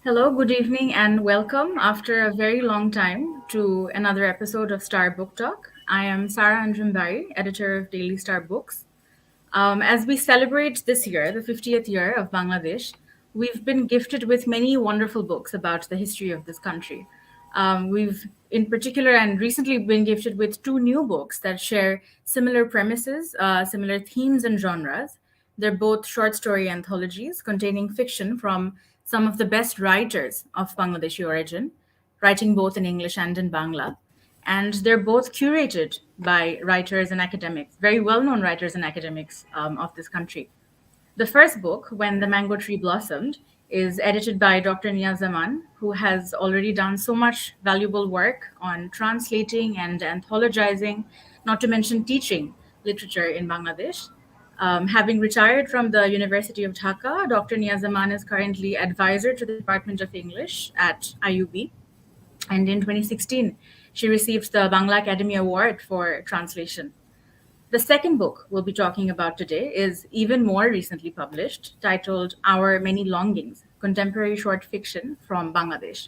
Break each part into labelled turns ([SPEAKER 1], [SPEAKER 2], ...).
[SPEAKER 1] Hello, good evening, and welcome after a very long time to another episode of Star Book Talk. I am Sarah Anjum Bari, editor of Daily Star Books. As we celebrate this year, the 50th year of Bangladesh, we've been gifted with many wonderful books about the history of this country. We've, in particular, and recently been gifted with two new books that share similar premises, similar themes, and genres. They're both short story anthologies containing fiction from some of the best writers of Bangladeshi origin, writing both in English and in Bangla. And they're both curated by writers and academics, very well known writers and academics of this country. The first book, When the Mango Tree Blossomed, is edited by Dr Niaz Zaman, who has already done so much valuable work on translating and anthologizing, not to mention teaching literature in Bangladesh. Having retired from the University of Dhaka, Dr. Niaz Zaman is currently advisor to the Department of English at IUB. And in 2016, she received the Bangla Academy Award for translation. The second book we'll be talking about today is even more recently published, titled Our Many Longings, Contemporary Short Fiction from Bangladesh.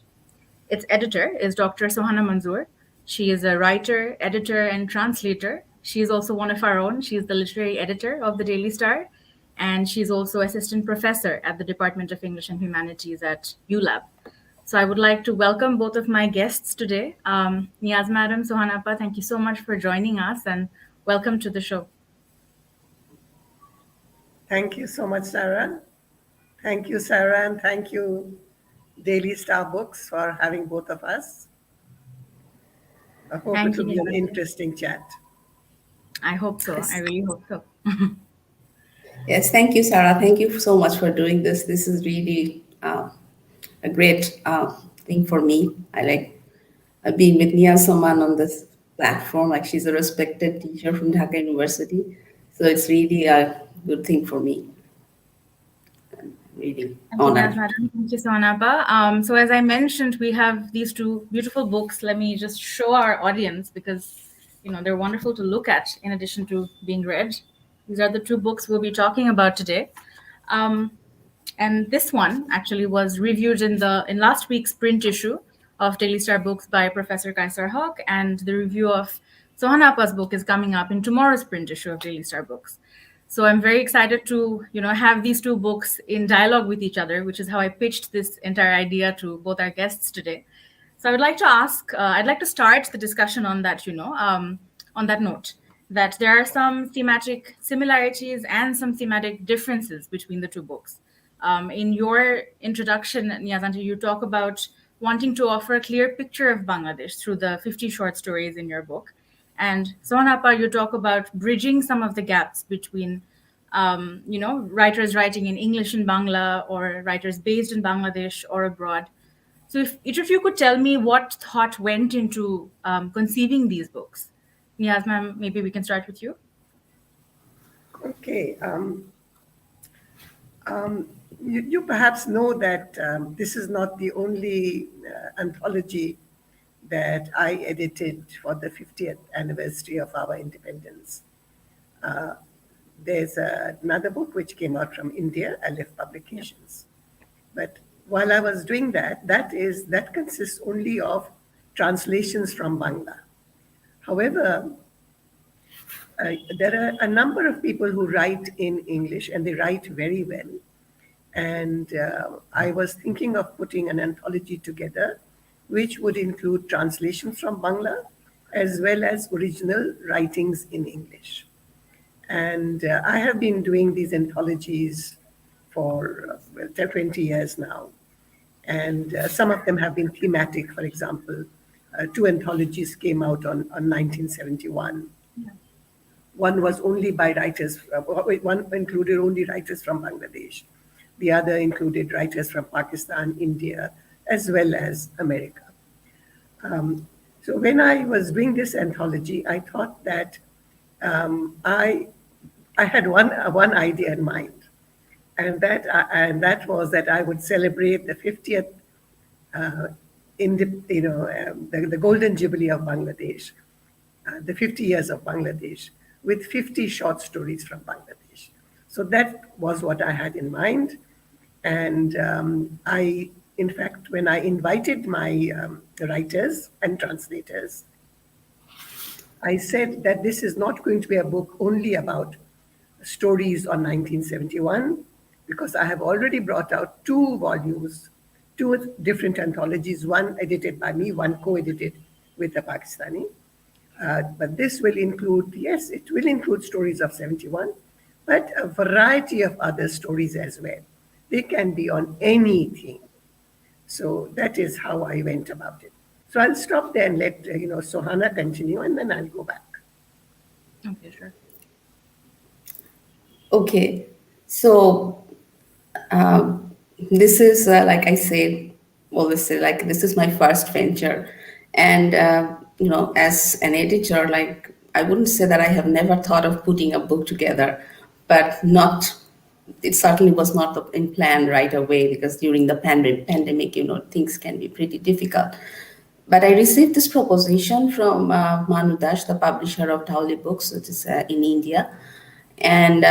[SPEAKER 1] Its editor is Dr. Sohana Manzoor. She is a writer, editor, and translator. She is also one of our own. She is the literary editor of the Daily Star, and she's also assistant professor at the Department of English and Humanities at ULAB. So I would like to welcome both of my guests today. Niaz Madam, Suhana Appa, thank you so much for joining us and welcome to the show.
[SPEAKER 2] Thank you so much, Sarah. Thank you, Sarah, and thank you, Daily Star Books, for having both of us. I hope it will be an interesting chat.
[SPEAKER 1] I hope so. I really hope so.
[SPEAKER 3] Yes, thank you, Sarah. Thank you so much for doing this. This is really a great thing for me. I like being with Niaz Zaman on this platform. Like, she's a respected teacher from Dhaka University. So it's really a good thing for me. I'm really honored.
[SPEAKER 1] Thank you, Sohana. So as I mentioned, we have these two beautiful books. Let me just show our audience because, they're wonderful to look at in addition to being read. These are the two books we'll be talking about today. And this one actually was reviewed in last week's print issue of Daily Star Books by Professor Kaisar Haq, and the review of Sohana Appa's book is coming up in tomorrow's print issue of Daily Star Books. So I'm very excited to, have these two books in dialogue with each other, which is how I pitched this entire idea to both our guests today. So I would like to ask, I'd like to start the discussion on that, on that note, that there are some thematic similarities and some thematic differences between the two books. In your introduction, Niyazanti, you talk about wanting to offer a clear picture of Bangladesh through the 50 short stories in your book. And Sohana Appa, you talk about bridging some of the gaps between, writers writing in English and Bangla or writers based in Bangladesh or abroad. So if each of you could tell me what thought went into conceiving these books. Niaz, ma'am, maybe we can start with you.
[SPEAKER 2] Okay. You perhaps know that this is not the only anthology that I edited for the 50th anniversary of our independence. There's another book which came out from India, Aleph Publications. But while I was doing that consists only of translations from Bangla. However, there are a number of people who write in English, and they write very well. And I was thinking of putting an anthology together, which would include translations from Bangla, as well as original writings in English. And I have been doing these anthologies for 20 years now. And some of them have been thematic. For example, two anthologies came out on 1971. Yeah. One was only by writers, one included only writers from Bangladesh. The other included writers from Pakistan, India, as well as America. So when I was doing this anthology, I thought that I had one idea in mind, and that was that I would celebrate the 50th, the Golden Jubilee of Bangladesh, the 50 years of Bangladesh, with 50 short stories from Bangladesh. So that was what I had in mind. And I in fact, when I invited my writers and translators, I said that this is not going to be a book only about stories on 1971, because I have already brought out 2 volumes, 2 different anthologies, one edited by me, one co-edited with a Pakistani. But this will include, yes, it will include stories of 71, but a variety of other stories as well. They can be on anything. So that is how I went about it. So I'll stop there and let Sohana continue, and then I'll go back.
[SPEAKER 1] Okay, sure.
[SPEAKER 3] Okay, so this is like I said, always say, like, this is my first venture, and as an editor, like, I wouldn't say that I have never thought of putting a book together, but not. It certainly was not in plan right away, because during the pandemic, things can be pretty difficult. But I received this proposition from Manu Das, the publisher of Dhauli Books, which is in India. And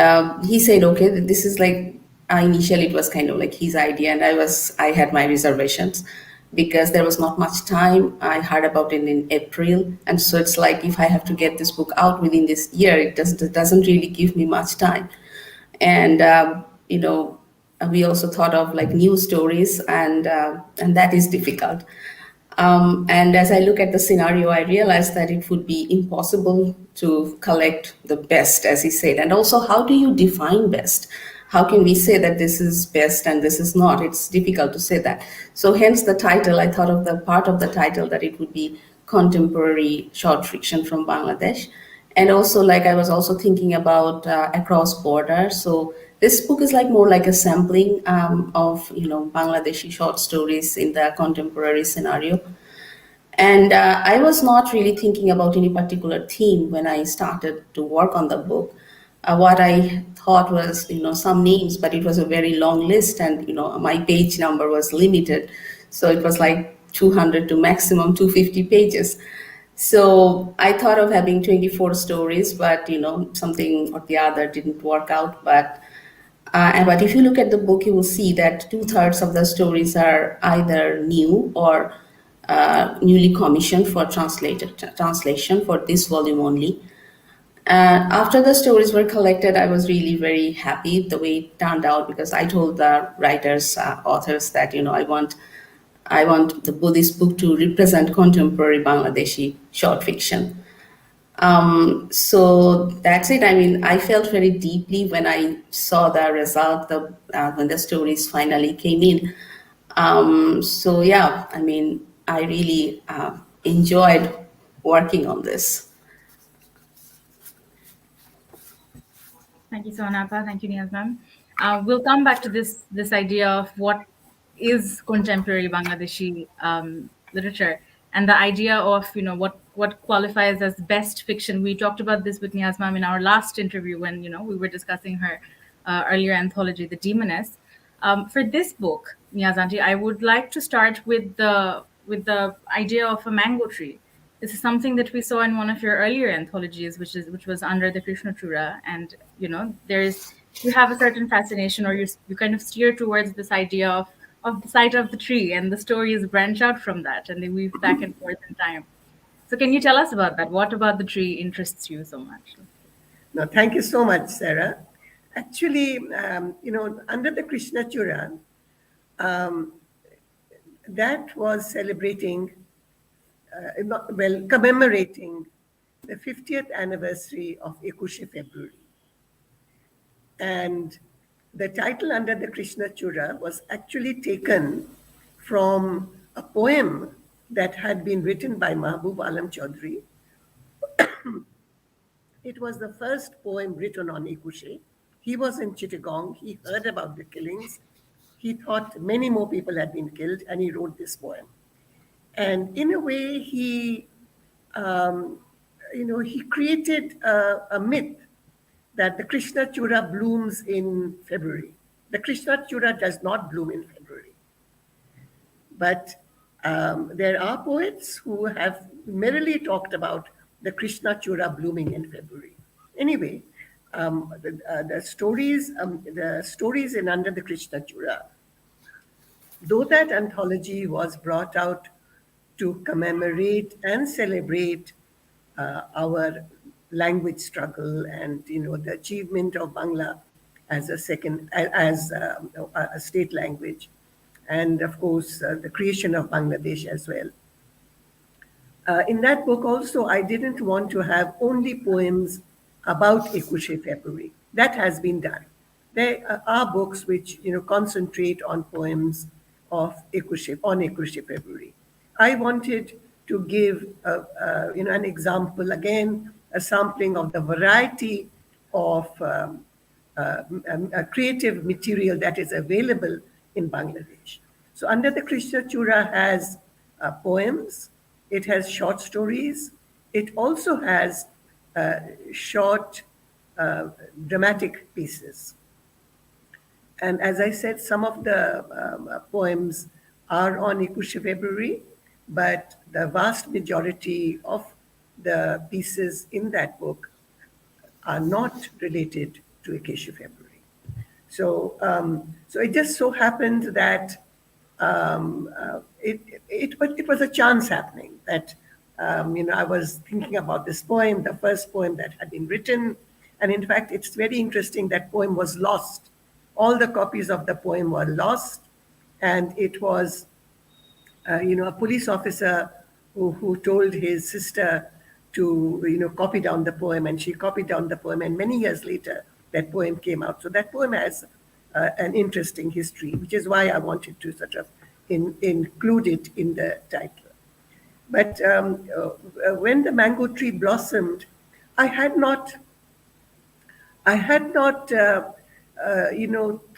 [SPEAKER 3] he said, okay, this is like, initially it was kind of like his idea, and I had my reservations because there was not much time. I heard about it in April. And so it's like, if I have to get this book out within this year, it doesn't really give me much time. And we also thought of like news stories, and that is difficult. And as I look at the scenario, I realized that it would be impossible to collect the best, as he said. And also, how do you define best? How can we say that this is best and this is not? It's difficult to say that. So hence the title, I thought of the part of the title that it would be contemporary short fiction from Bangladesh. And also, like, I was also thinking about across borders. So this book is like more like a sampling of Bangladeshi short stories in the contemporary scenario. And I was not really thinking about any particular theme when I started to work on the book. What I thought was, some names, but it was a very long list, and my page number was limited, so it was like 200 to maximum 250 pages. So I thought of having 24 stories, but something or the other didn't work out. But if you look at the book, you will see that 2/3 of the stories are either new or newly commissioned for translation for this volume only. After the stories were collected, I was really very happy the way it turned out, because I told the writers, authors that I want the Buddhist book to represent contemporary Bangladeshi short fiction. So that's it. I mean, I felt very deeply when I saw the result, when the stories finally came in. So yeah, I mean, I really enjoyed working on this.
[SPEAKER 1] Thank you, Sohanapa. Thank you, Niaz ma'am. We'll come back to this idea of what is contemporary Bangladeshi literature, and the idea of what qualifies as best fiction. We talked about this with Niaz ma'am in our last interview when we were discussing her earlier anthology, The Demoness. For this book, Niaz auntie, I would like to start with the idea of a mango tree. This is something that we saw in one of your earlier anthologies, which was Under the Krishna Chura, and you have a certain fascination, or you kind of steer towards this idea of the site of the tree, and the stories branch out from that, and they weave back and forth in time. So, can you tell us about that? What about the tree interests you so much?
[SPEAKER 2] No, thank you so much, Sarah. Actually, Under the Krishna Chura, that was celebrating, commemorating the 50th anniversary of 21 February. And the title Under the Krishna Chura was actually taken from a poem that had been written by Mahbub Alam Chaudhry. It was the first poem written on Ekushe. He was in Chittagong. He heard about the killings. He thought many more people had been killed, and he wrote this poem. And in a way, he created a myth that the Krishna Chura blooms in February. The Krishna Chura does not bloom in February. But there are poets who have merely talked about the Krishna Chura blooming in February. Anyway, the stories in Under the Krishna Chura Though that anthology was brought out to commemorate and celebrate our language struggle and the achievement of Bangla as a state language, and of course the creation of Bangladesh as well. In that book also, I didn't want to have only poems about 21 February. That has been done. There are books which concentrate on poems of 21 February. I wanted to give an example, again, a sampling of the variety of creative material that is available in Bangladesh. So Under the Krishna Chura has poems, it has short stories, it also has short dramatic pieces. And as I said, some of the poems are on 21 February, but the vast majority of the pieces in that book are not related to 21 February. So it just so happened that it was a chance happening that I was thinking about this poem, the first poem that had been written, and in fact, it's very interesting that poem was lost. All the copies of the poem were lost, and it was a police officer who told his sister to copy down the poem, and she copied down the poem, and many years later that poem came out. So that poem has an interesting history, which is why I wanted to sort of include it in the title. But when the mango tree blossomed, I had not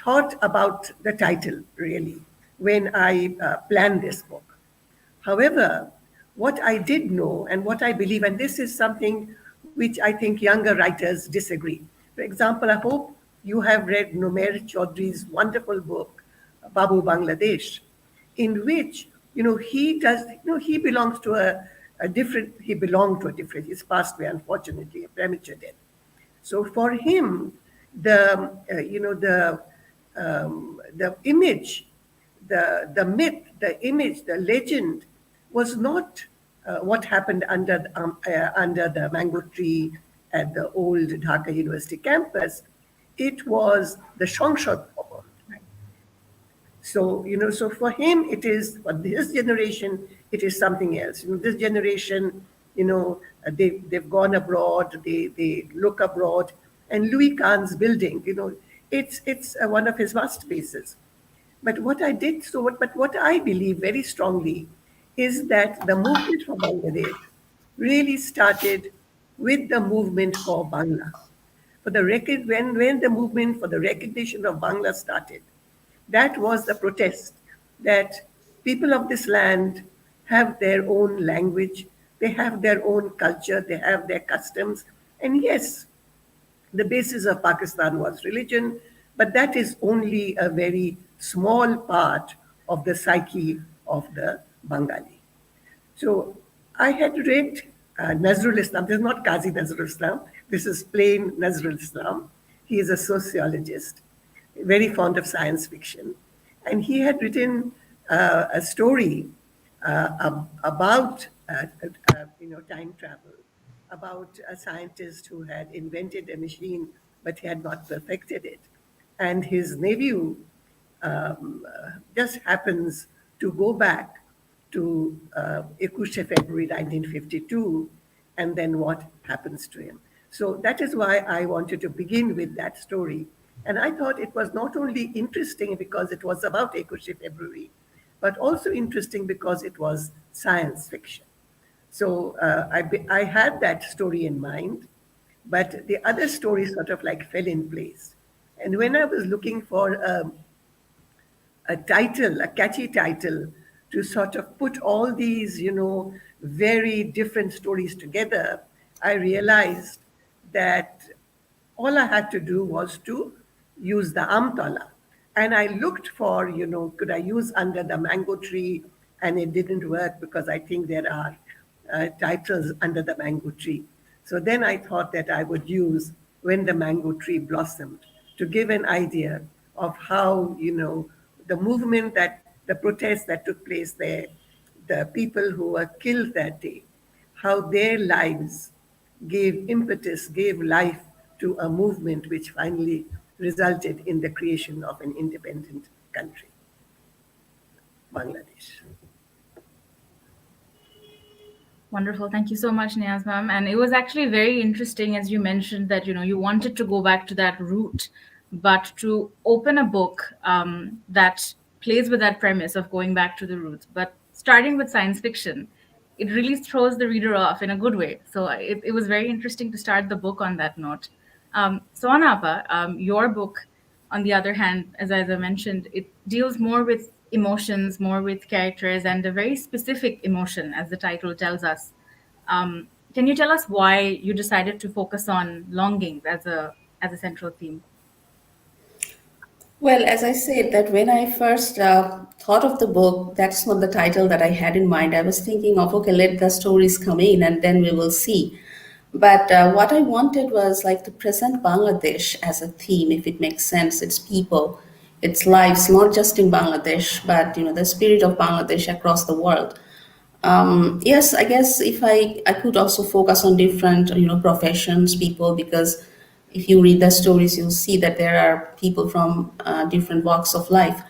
[SPEAKER 2] thought about the title really when I planned this book. However, what I did know and what I believe, and this is something which I think younger writers disagree. For example, I hope you have read Nomer Chaudhry's wonderful book, Babu Bangladesh, in which, he belongs to he belonged to a different, he's passed away, unfortunately, a premature death. So for him, the image, the myth, the image, the legend was not what happened under the mango tree at the old Dhaka University campus. It was the Shongshad Bhavan. So for him, it is, for this generation, it is something else. This generation, they've gone abroad, they look abroad, and Louis Kahn's building, it's one of his masterpieces. But what I believe very strongly is that the movement for Bangladesh really started with the movement for Bangla. For the record, when the movement for the recognition of Bangla started, that was the protest that people of this land have their own language, they have their own culture, they have their customs. And yes, the basis of Pakistan was religion, but that is only a very small part of the psyche of the Bengali. So I had read Nazrul Islam. This is not Qazi Nazrul Islam. This is plain Nazrul Islam. He is a sociologist, very fond of science fiction. And he had written a story about time travel, about a scientist who had invented a machine, but he had not perfected it. And his nephew just happens to go back to 21 February 1952, and then what happens to him. So that is why I wanted to begin with that story. And I thought it was not only interesting because it was about 21 February, but also interesting because it was science fiction. So I had that story in mind, but the other stories sort of like fell in place. And when I was looking for a title, a catchy title, to sort of put all these, very different stories together, I realized that all I had to do was to use the Amtala. And I looked for, could I use Under the Mango Tree? And it didn't work because I think there are titles under the mango tree. So then I thought that I would use When the Mango Tree Blossomed to give an idea of how, the movement that the protests that took place there, the people who were killed that day, how their lives gave impetus, gave life to a movement which finally resulted in the creation of an independent country, Bangladesh.
[SPEAKER 1] Wonderful. Thank you so much, Niaz ma'am. And it was actually very interesting, as you mentioned, that you wanted to go back to that root, but to open a book that plays with that premise of going back to the roots, but starting with science fiction, it really throws the reader off in a good way. So it was very interesting to start the book on that note. Sohana Appa, your book, on the other hand, as I mentioned, it deals more with emotions, more with characters, and a very specific emotion, as the title tells us. Can you tell us why you decided to focus on longings as a central theme?
[SPEAKER 3] Well, as I said, that when I first thought of the book, that's not the title that I had in mind. I was thinking of, okay, let the stories come in and then we will see. But what I wanted was like to present Bangladesh as a theme, if it makes sense, its people, its lives, not just in Bangladesh, but the spirit of Bangladesh across the world. Yes, I guess if I could also focus on different professions, people, because if you read the stories, you'll see that there are people from different walks of life.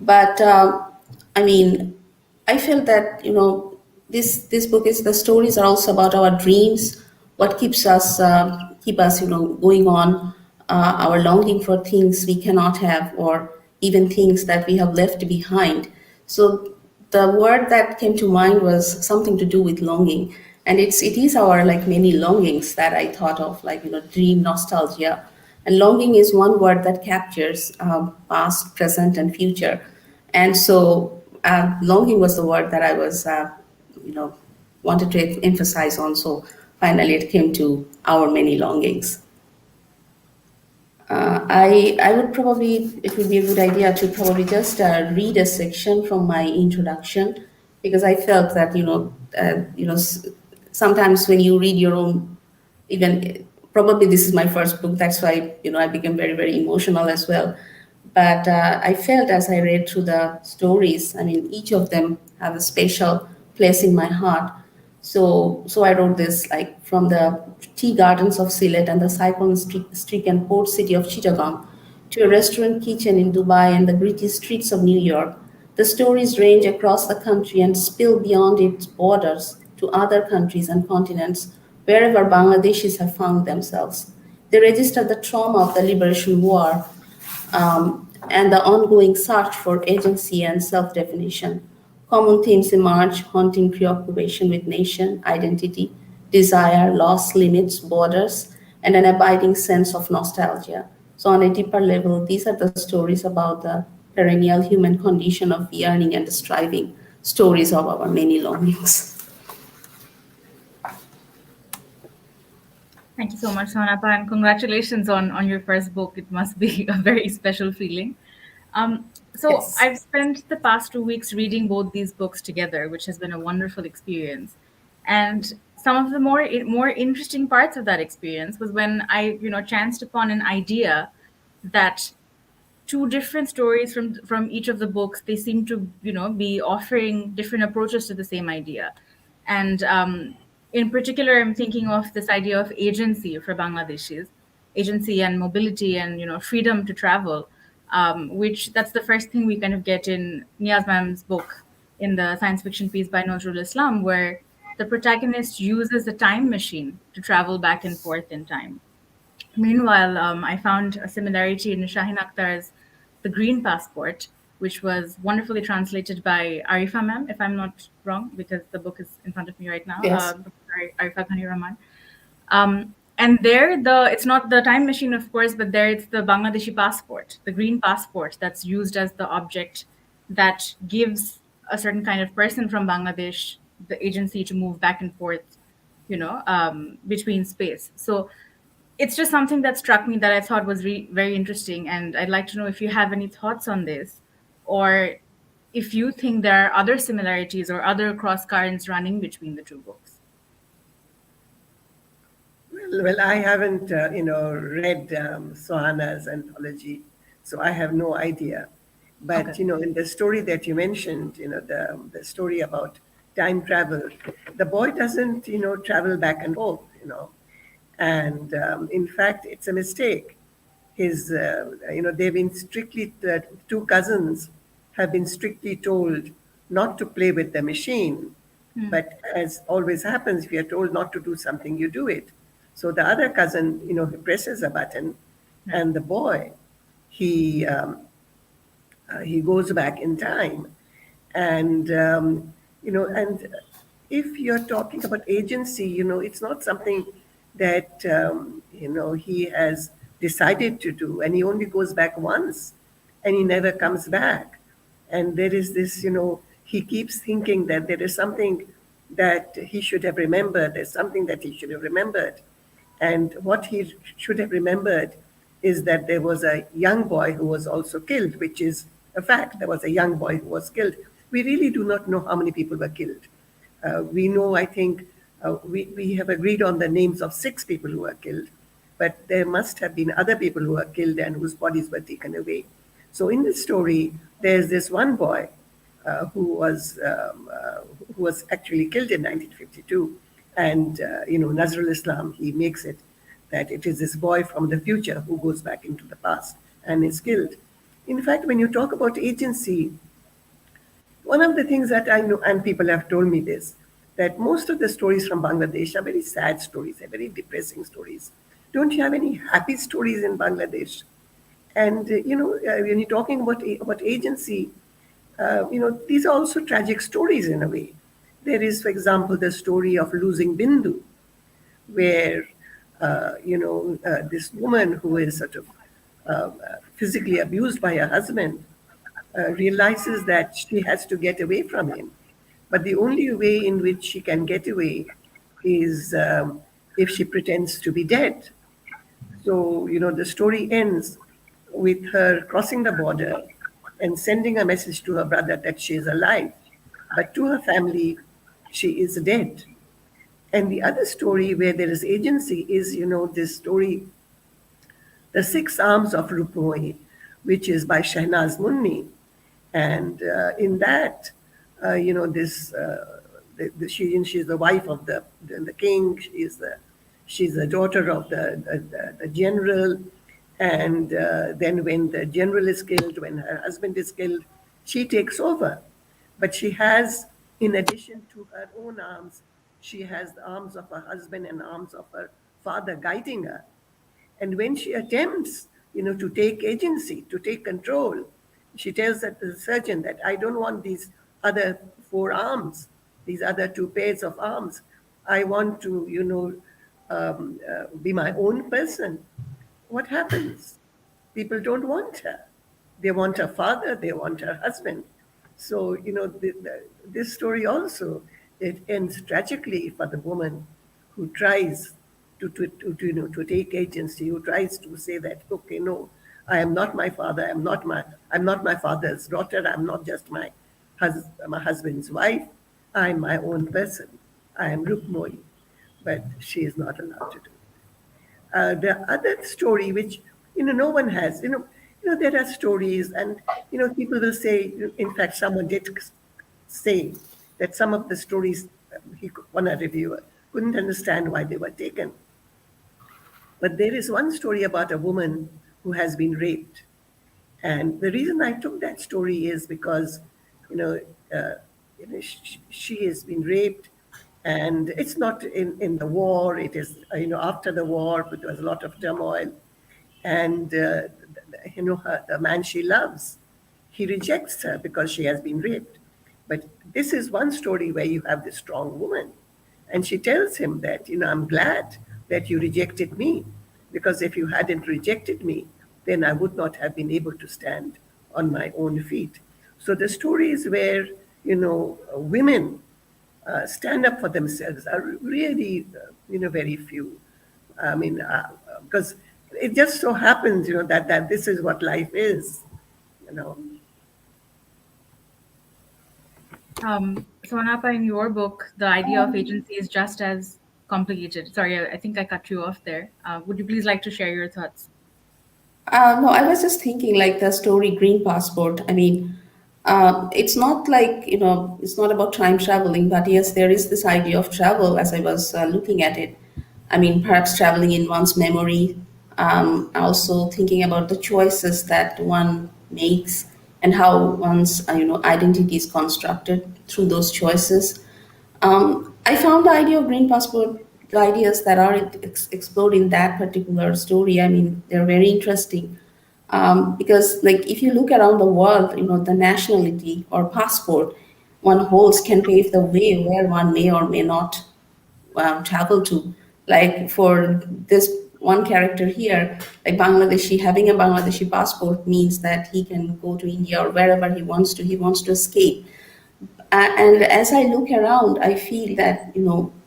[SPEAKER 3] But I mean, I feel that this book is the stories are also about our dreams, what keep us going on, our longing for things we cannot have, or even things that we have left behind. So the word that came to mind was something to do with longing, and it is our like many longings that I thought of, like dream, nostalgia, and longing is one word that captures past, present, and future. And so longing was the word that I was you know wanted to emphasize on. So finally it came to our many longings. I would probably, it would be a good idea to probably just read a section from my introduction, because I felt that sometimes when you read your own, even probably this is my first book, that's why I became very very emotional as well. But I felt as I read through the stories, I mean each of them have a special place in my heart. So I wrote this, like, from the tea gardens of Sylhet and the cyclone-stricken port city of Chittagong to a restaurant kitchen in Dubai and the gritty streets of New York. The stories range across the country and spill beyond its borders to other countries and continents, wherever Bangladeshis have found themselves. They register the trauma of the liberation war, and the ongoing search for agency and self definition. Common themes emerge, haunting preoccupation with nation, identity, desire, loss, limits, borders, and an abiding sense of nostalgia. So, on a deeper level, these are the stories about the perennial human condition of yearning and striving, stories of our many longings.
[SPEAKER 1] Thank you so much, Sonapa, and congratulations on your first book. It must be a very special feeling. So
[SPEAKER 3] Yes.
[SPEAKER 1] I've spent the past 2 weeks reading both these books together, which has been a wonderful experience. And some of the more interesting parts of that experience was when I chanced upon an idea that two different stories from each of the books, they seem to be offering different approaches to the same idea. And in particular, I'm thinking of this idea of agency for Bangladeshis, agency and mobility and freedom to travel, which that's the first thing we kind of get in Niaz ma'am's book, in the science fiction piece by Nazrul Islam, where the protagonist uses a time machine to travel back and forth in time. Meanwhile, I found a similarity in Shaheen Akhtar's The Green Passport, which was wonderfully translated by Arifa ma'am, if I'm not wrong, because the book is in front of me right now,
[SPEAKER 3] Yes.
[SPEAKER 1] Arifa Chana Rahman. And there, it's not the time machine, of course, but there it's the Bangladeshi passport, the green passport that's used as the object that gives a certain kind of person from Bangladesh the agency to move back and forth, between space. So it's just something that struck me that I thought was very interesting, and I'd like to know if you have any thoughts on this, or if you think there are other similarities or other cross currents running between the two books.
[SPEAKER 2] Well, I haven't, read Sohana's anthology, so I have no idea. But,
[SPEAKER 1] Okay.
[SPEAKER 2] in the story that you mentioned, the story about time travel, the boy doesn't, travel back and forth, And in fact, it's a mistake. They've been strictly, the two cousins have been strictly told not to play with the machine. But as always happens, if you're told not to do something, you do it. So the other cousin, he presses a button,
[SPEAKER 1] Right.
[SPEAKER 2] and the boy, he he goes back in time, and and if you're talking about agency, it's not something that he has decided to do, and he only goes back once, and he never comes back. And there is this, he keeps thinking that there is something that he should have remembered. There's something that he should have remembered. And what he should have remembered is that there was a young boy who was also killed, which is a fact. There was a young boy who was killed. We really do not know how many people were killed. We know, I think, we have agreed on the names of 6 people who were killed, but there must have been other people who were killed and whose bodies were taken away. So in this story, there's this one boy who was actually killed in 1952, and Nazrul Islam, he makes it that it is this boy from the future who goes back into the past and is killed. In fact, when you talk about agency, one of the things that I know, and people have told me this, that most of the stories from Bangladesh are very sad stories, they're very depressing stories. Don't you have any happy stories in Bangladesh? And when you're talking about agency, these are also tragic stories in a way. There is, for example, the story of losing Bindu, where this woman who is sort of physically abused by her husband realizes that she has to get away from him. But the only way in which she can get away is if she pretends to be dead. So, the story ends with her crossing the border and sending a message to her brother that she is alive. But to her family, she is dead. And the other story where there is agency is, this story, The Six Arms of Rupoi, which is by Shehnaz Munni. And in that, this she's the wife of the king. She's the daughter of the general. And then when the general is killed, when her husband is killed, she takes over. But she has, in addition to her own arms, she has the arms of her husband and arms of her father guiding her. And when she attempts, to take agency, to take control, she tells the surgeon that I don't want these other 4 arms, these other 2 pairs of arms. I want to, be my own person. What happens? People don't want her. They want her father, they want her husband. So, this story also, it ends tragically for the woman who tries to take agency, who tries to say that, okay, no, I am not my father, I'm not my father's daughter, I'm not just my husband's wife, I'm my own person. I am Rukmoi, but she is not allowed to do it. The other story, which no one has, there are stories, and people will say. In fact, someone did say that some of the stories, one a reviewer couldn't understand why they were taken. But there is one story about a woman who has been raped, and the reason I took that story is because, you know, uh, she has been raped, and it's not in the war. It is, after the war, but there was a lot of turmoil, and the man she loves, he rejects her because she has been raped. But this is one story where you have this strong woman, and she tells him that, I'm glad that you rejected me, because if you hadn't rejected me, then I would not have been able to stand on my own feet. So the stories where, women stand up for themselves are really, very few. I mean, because it just so happens, that this is what life is, you know.
[SPEAKER 1] Sonapa, in your book, the idea of agency is just as complicated. Sorry, I think I cut you off there. Would you please like to share your thoughts?
[SPEAKER 3] No, I was just thinking like the story Green Passport. I mean, it's not like, it's not about time traveling, but yes, there is this idea of travel as I was looking at it. I mean, perhaps traveling in one's memory, also thinking about the choices that one makes and how one's, identity is constructed through those choices. I found the idea of green passport, the ideas that are explored in that particular story. I mean, they're very interesting because, like, if you look around the world, the nationality or passport one holds can pave the way where one may or may not travel to. Like for this one character here, like Bangladeshi, having a Bangladeshi passport means that he can go to India or wherever he wants to. He wants to escape, and as I look around, I feel that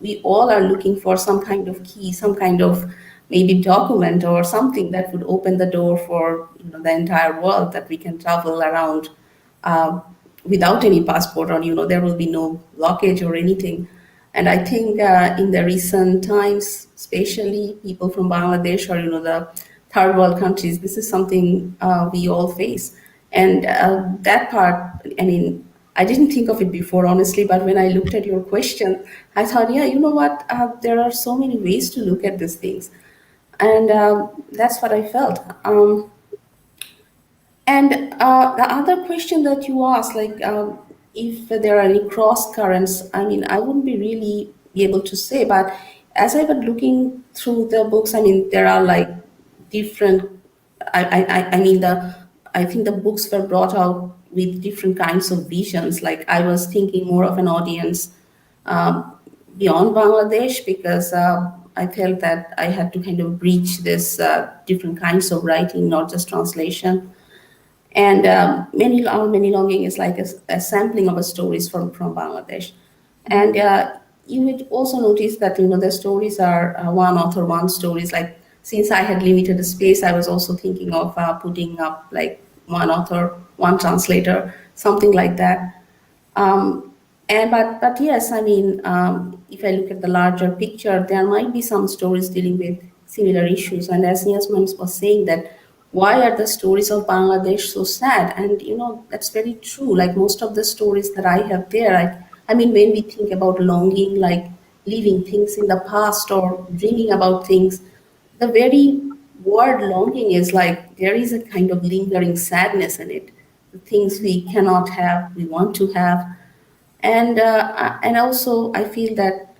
[SPEAKER 3] we all are looking for some kind of key, some kind of maybe document or something that would open the door for the entire world, that we can travel around uh, without any passport, or there will be no blockage or anything. And I think in the recent times, especially people from Bangladesh or the third world countries, this is something we all face. And that part, I mean, I didn't think of it before, honestly, but when I looked at your question, I thought, yeah, you know what? There are so many ways to look at these things. And that's what I felt. And the other question that you asked, like if there are any cross currents, I mean, I wouldn't be really be able to say, but as I was looking through the books, I mean, there are like different. I mean, I think the books were brought out with different kinds of visions. Like I was thinking more of an audience um, beyond Bangladesh, because I felt that I had to kind of breach this different kinds of writing, not just translation. And Our Many Longing is like a sampling of a stories from Bangladesh. And you would also notice that the stories are one author, one stories. Like since I had limited space, I was also thinking of putting up like one author, one translator, something like that. But yes, I mean, if I look at the larger picture, there might be some stories dealing with similar issues. And as Yasmin was saying, that why are the stories of Bangladesh so sad? And that's very true. Like most of the stories that I have there, I mean, when we think about longing, like leaving things in the past or dreaming about things, the very word longing is like there is a kind of lingering sadness in it. The things we cannot have, we want to have. And also I feel that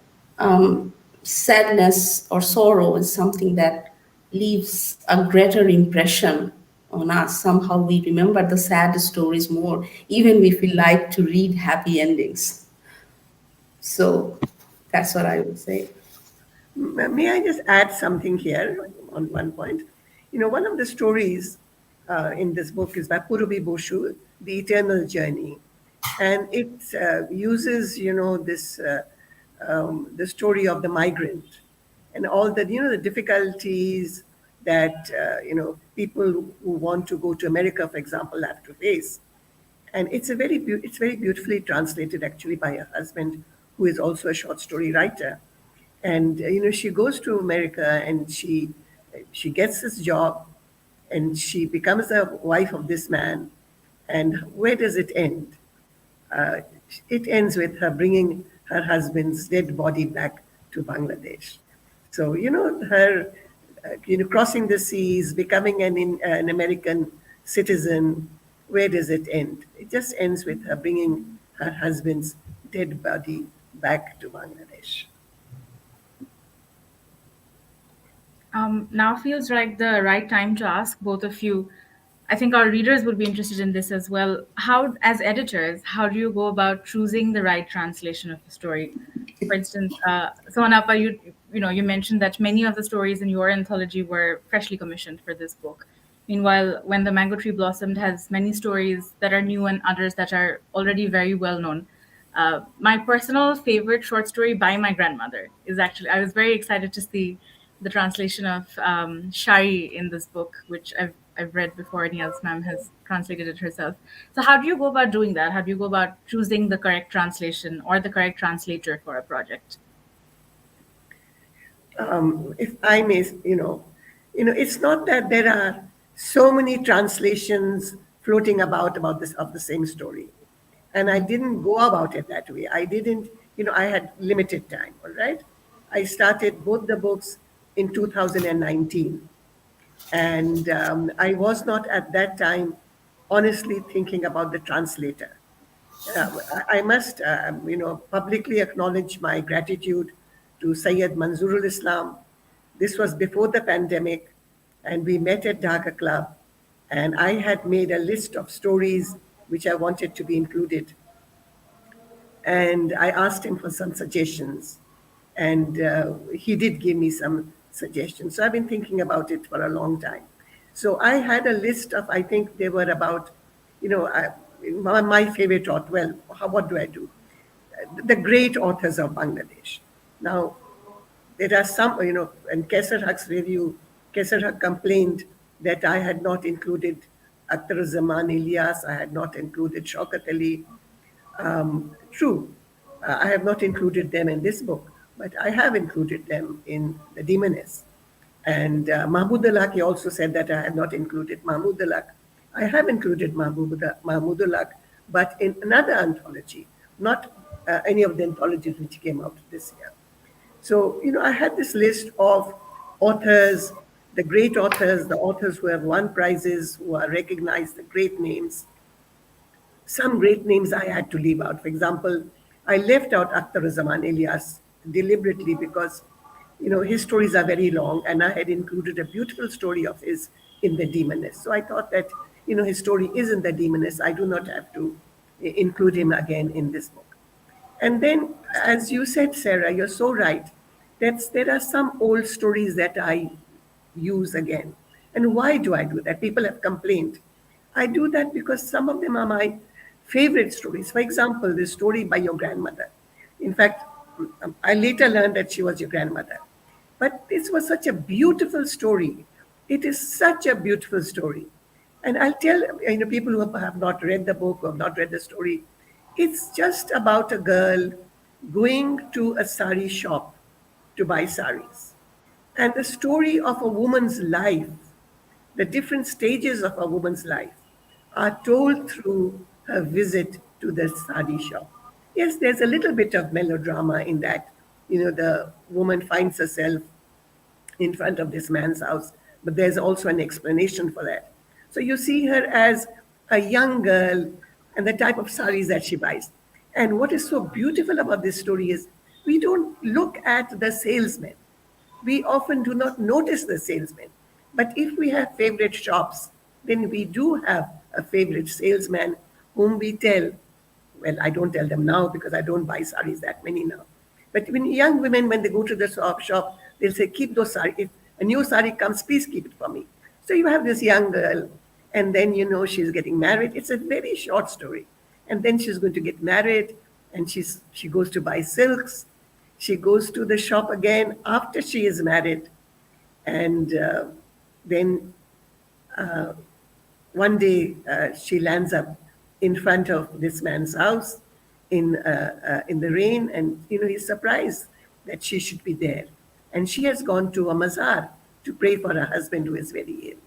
[SPEAKER 3] sadness or sorrow is something that leaves a greater impression on us. Somehow we remember the sad stories more, even if we like to read happy endings. So that's what I would say.
[SPEAKER 2] May I just add something here on one point? One of the stories in this book is by Purabi Boshu, The Eternal Journey. And it uses, the story of the migrant and all the, the difficulties that, people who want to go to America, for example, have to face. And it's very beautifully translated actually by a husband who is also a short story writer. And she goes to America and she gets this job and she becomes the wife of this man. And where does it end? uh, it ends with her bringing her husband's dead body back to Bangladesh. So, her, crossing the seas, becoming an American citizen, where does it end? It just ends with her bringing her husband's dead body back to Bangladesh.
[SPEAKER 1] Now feels like the right time to ask both of you. I think our readers would be interested in this as well. How, as editors, how do you go about choosing the right translation of a story? For instance, Sohanapa, you mentioned that many of the stories in your anthology were freshly commissioned for this book. Meanwhile, When the Mango Tree Blossomed has many stories that are new and others that are already very well known. My personal favorite short story by my grandmother is actually, I was very excited to see the translation of Shari in this book, which I've read before. Niaz ma'am has translated it herself. So, how do you go about doing that? How do you go about choosing the correct translation or the correct translator for a project?
[SPEAKER 2] If I may, it's not that there are so many translations floating about this of the same story. And I didn't go about it that way. I didn't, I had limited time, all right? I started both the books in 2019. And I was not at that time honestly thinking about the translator. I must, publicly acknowledge my gratitude to Sayyid Manzoorul Islam. This was before the pandemic, and we met at Dhaka Club, and I had made a list of stories which I wanted to be included, and I asked him for some suggestions, and he did give me some suggestions. So I've been thinking about it for a long time. So I had a list of, I think there were about, you know, I, my favorite author. Well, what do I do? The great authors of Bangladesh. Now, there are some, and Kesar Haq's review, Kesar Haq complained that I had not included Dr Zaman Ilyas, I had not included Shaukat Ali. True, I have not included them in this book, but I have included them in The Demoness. And Mahmoud Alaq, he also said that I had not included Mahmoud Alaq. I have included Mahmoud Alaq, but in another anthology, not any of the anthologies which came out this year. So, I had this list of authors, the great authors, the authors who have won prizes, who are recognized, the great names. Some great names I had to leave out. For example, I left out Dr Zaman Ilyas deliberately because, his stories are very long, and I had included a beautiful story of his in The Demoness. So I thought that, his story is in The Demoness. I do not have to include him again in this book. And then, as you said, Sarah, you're so right. There are some old stories that I use again. And why do I do that? People have complained. I do that because some of them are my favorite stories. For example, the story by your grandmother. In fact, I later learned that she was your grandmother. But this was such a beautiful story. It is such a beautiful story. And I'll tell people who have not read the book, who have not read the story, it's just about a girl going to a sari shop to buy saris. And the story of a woman's life, the different stages of a woman's life, are told through her visit to the sari shop. Yes, there's a little bit of melodrama in that. The woman finds herself in front of this man's house, but there's also an explanation for that. So you see her as a young girl and the type of saris that she buys. And what is so beautiful about this story is we don't look at the salesman. We often do not notice the salesman. But if we have favorite shops, then we do have a favorite salesman whom we tell. Well, I don't tell them now because I don't buy saris that many now. But when young women, when they go to the shop, they'll say, keep those saris. If a new sari comes, please keep it for me. So you have this young girl, and then she's getting married. It's a very short story. And then she's going to get married, and she goes to buy silks. She goes to the shop again after she is married. And then one day she lands up in front of this man's house in the rain, and he's surprised that she should be there. And she has gone to a mazar to pray for her husband who is very ill.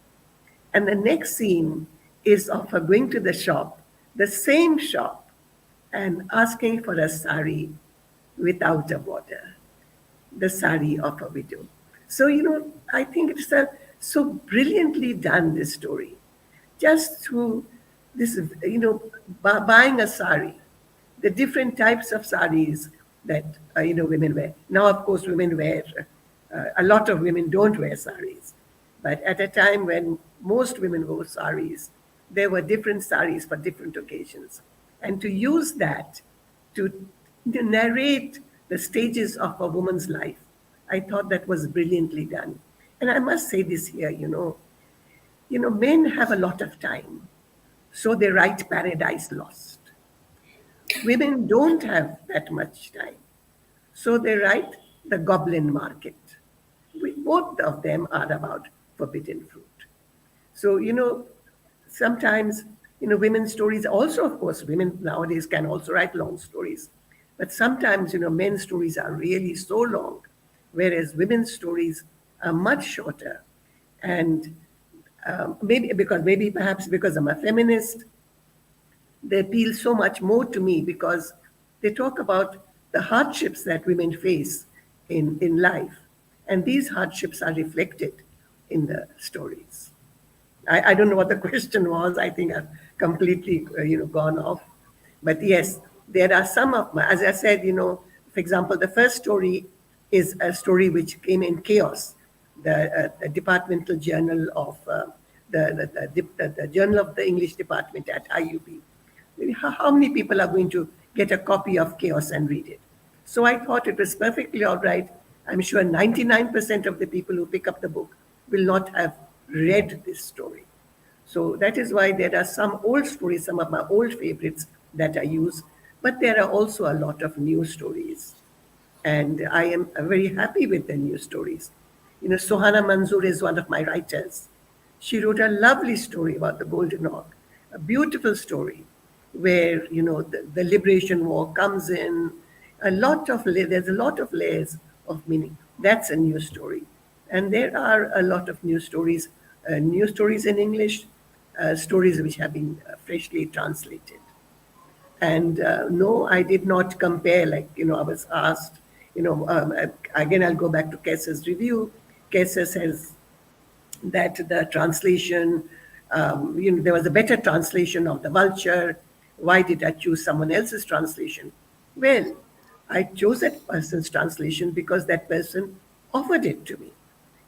[SPEAKER 2] And the next scene is of her going to the shop, the same shop, and asking for a sari without a border, the sari of a widow. So, I think it's so brilliantly done, this story. Just through this, buying a sari, the different types of saris that, women wear. Now, of course, women wear, a lot of women don't wear saris. But at a time when most women wore saris, there were different saris for different occasions. And to use that to narrate the stages of a woman's life, I thought that was brilliantly done. And I must say this here, men have a lot of time, so they write Paradise Lost. Women don't have that much time, so they write The Goblin Market. Both of them are about forbidden fruit. So, sometimes, women's stories also, of course, women nowadays can also write long stories. But sometimes, men's stories are really so long, whereas women's stories are much shorter. And maybe perhaps because I'm a feminist, they appeal so much more to me because they talk about the hardships that women face in life. And these hardships are reflected in the stories. I don't know what the question was. I think I've completely, gone off. But yes, there are some of my, as I said, for example, the first story is a story which came in Chaos, the departmental journal of the Journal of the English Department at IUB. How many people are going to get a copy of Chaos and read it? So I thought it was perfectly all right. I'm sure 99% of the people who pick up the book will not have read this story. So that is why there are some old stories, some of my old favorites that I use, but there are also a lot of new stories. And I am very happy with the new stories. Suhana Manzoor is one of my writers. She wrote a lovely story about the Golden Hawk, a beautiful story where, the Liberation War comes in, there's a lot of layers of meaning. That's a new story. And there are a lot of new stories in English, stories which have been freshly translated. And no, I did not compare, I was asked, again, I'll go back to Kessa's review. Kessa says that the translation, there was a better translation of The Vulture. Why did I choose someone else's translation? Well, I chose that person's translation because that person offered it to me.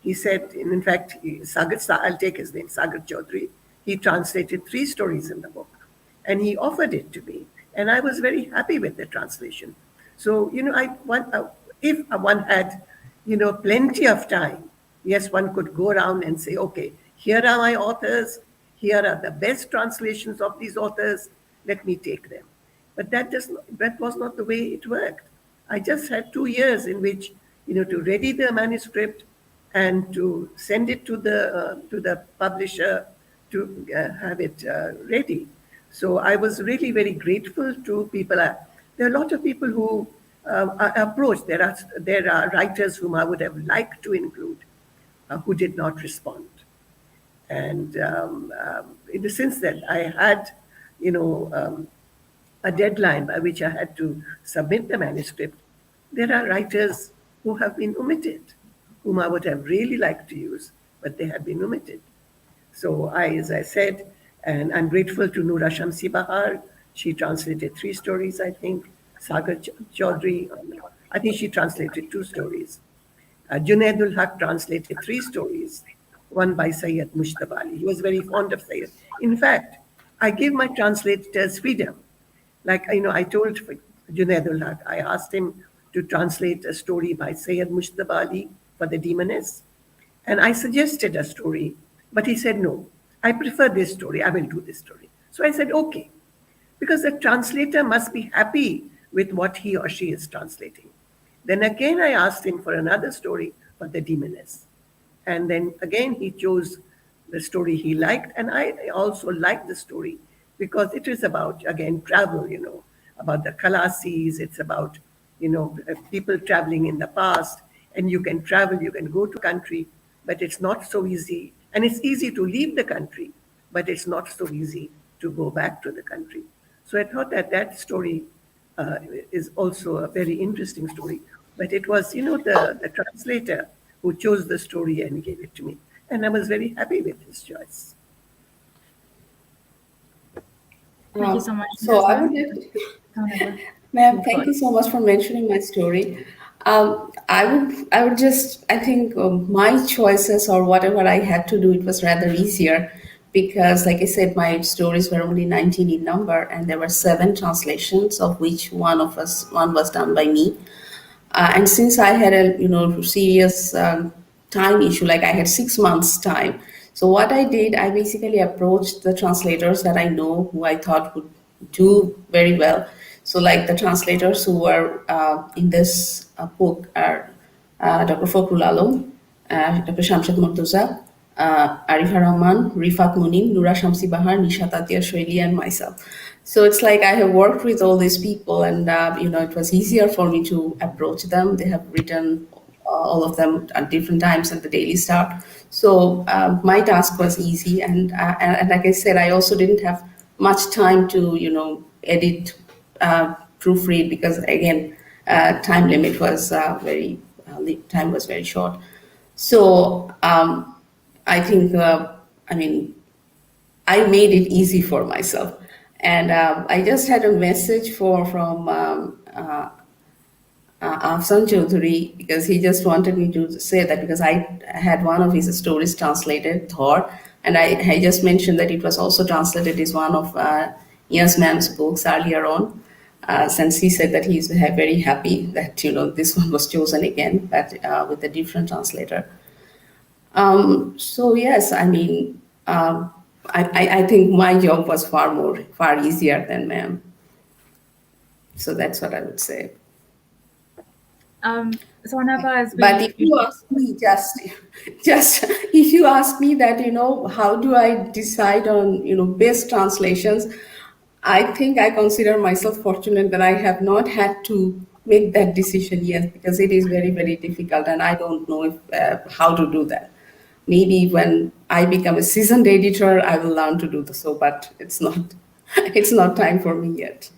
[SPEAKER 2] He said, in fact, I'll take his name, Sagar Chaudhary. He translated 3 stories in the book and he offered it to me. And I was very happy with the translation. So, if one had, plenty of time, yes, one could go around and say, okay, here are my authors, here are the best translations of these authors, let me take them. But that was not the way it worked. I just had 2 years in which, to ready the manuscript and to send it to the publisher to have it ready. So I was really very grateful to people. There are a lot of people who are approached. There are writers whom I would have liked to include who did not respond. And in the sense that I had, a deadline by which I had to submit the manuscript, there are writers who have been omitted, whom I would have really liked to use, but they have been omitted. So as I said, and I'm grateful to Noora Shamsi Bahar. She translated 3 stories, I think. Sagar Chaudhary, I think she translated 2 stories. Junaidul Haq translated 3 stories, one by Sayyid Mushtaba Ali. He was very fond of Sayyid. In fact, I gave my translators freedom. I told Junaidul Haq, I asked him to translate a story by Sayyid Mushtaba Ali for the Demoness. And I suggested a story, but he said, no, I prefer this story. I will do this story. So I said, okay, because the translator must be happy with what he or she is translating. Then again, I asked him for another story for the Demoness. And then again, he chose the story he liked. And I also liked the story because it is about, again, travel, about the Khalasis. It's about, people traveling in the past. And you can travel, you can go to country, but it's not so easy. And it's easy to leave the country, but it's not so easy to go back to the country. So I thought that story is also a very interesting story. But it was, the translator who chose the story and gave it to me. And I was very happy with his choice.
[SPEAKER 1] Thank you so much.
[SPEAKER 3] So I would like ma'am, thank you so much for mentioning my story. I would just, I think my choices or whatever I had to do, it was rather easier because, like I said, my stories were only 19 in number, and there were 7 translations, of which one was done by me. And since I had a serious time issue, like I had 6 months time. So what I did, I basically approached the translators that I know who I thought would do very well. So like the translators who were in this book are Dr. Fakrul Alam, Dr. Shamshed Murtuza, Arifa Rahman, Rifat Munim, Noora Shamsi Bahar, Nisha Tatia Shoili, and myself. So it's like I have worked with all these people, and it was easier for me to approach them. They have written all of them at different times at the Daily Star. So my task was easy, and like I said, I also didn't have much time to edit, proofread, because again, time limit was time was very short. So I think I mean I made it easy for myself, and I just had a message from Afsan Chaudhary, because he just wanted me to say that, because I had one of his stories translated, Thor, and I just mentioned that it was also translated as one of Niaz Zaman's books earlier on. Since he said that he's very happy that this one was chosen again, but with a different translator. So yes, I mean, I think my job was far easier than ma'am. So that's what I would say.
[SPEAKER 1] Sohanapa, as
[SPEAKER 3] But
[SPEAKER 1] we
[SPEAKER 3] if you ask me, just if you ask me that, how do I decide on, best translations, I think I consider myself fortunate that I have not had to make that decision yet, because it is very, very difficult, and I don't know how to do that. Maybe when I become a seasoned editor, I will learn to do so, but it's not, it's not time for me yet.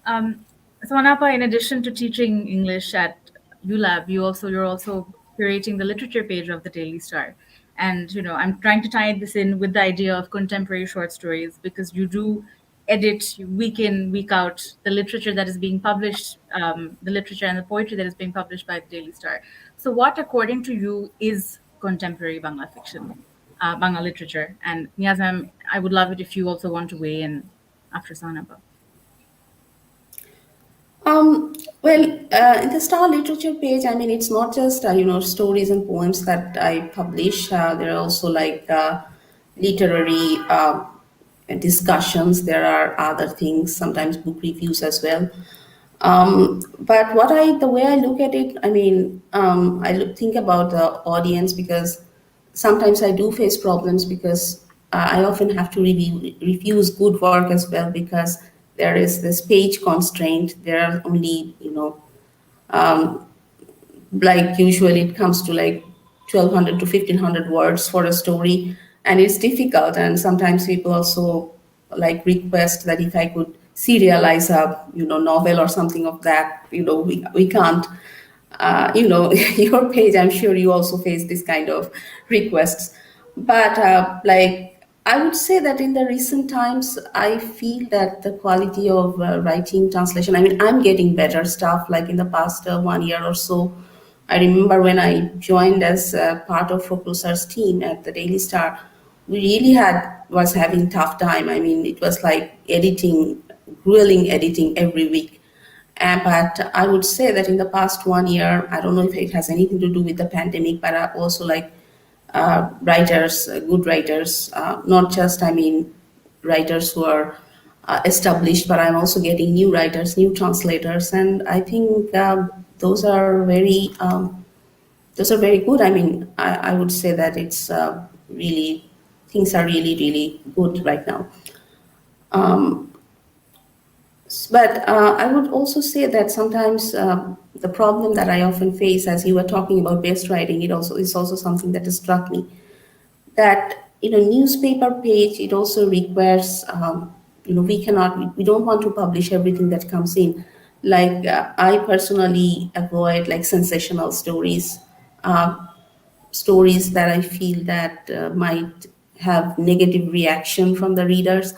[SPEAKER 1] Sohanapa, in addition to teaching English at ULAB, you're also curating the literature page of the Daily Star. And I'm trying to tie this in with the idea of contemporary short stories, because you do edit week in, week out the literature that is being published, the literature and the poetry that is being published by the Daily Star. So, what, according to you, is contemporary Bangla fiction, Bangla literature? And Niaz ma'am, I would love it if you also want to weigh in after Sohanapa.
[SPEAKER 3] Well, in the Star Literature page, I mean, it's not just stories and poems that I publish. There are also literary discussions. There are other things, sometimes book reviews as well. But the way I look at it, I mean, think about the audience, because sometimes I do face problems, because I often have to refuse good work as well, because there is this page constraint. There are only, like usually it comes to 1,200 to 1,500 words for a story, and it's difficult. And sometimes people also request that if I could serialize a novel or something of that. We can't. Your page, I'm sure you also face this kind of requests. But I would say that in the recent times, I feel that the quality of writing translation, I mean, I'm getting better stuff, like in the past 1 year or so. I remember when I joined as part of Fokusar's team at the Daily Star, we really was having tough time. I mean, it was like grueling editing every week. But I would say that in the past 1 year, I don't know if it has anything to do with the pandemic, but I also writers, good writers, not just, I mean, writers who are established, but I'm also getting new writers, new translators, and I think those are very good. I mean, I would say that it's really, things are really, really good right now. But I would also say that sometimes the problem that I often face, as you were talking about best writing, is also something that has struck me. That in a newspaper page, it also requires, we don't want to publish everything that comes in. I personally avoid sensational stories, stories that I feel that might have negative reaction from the readers.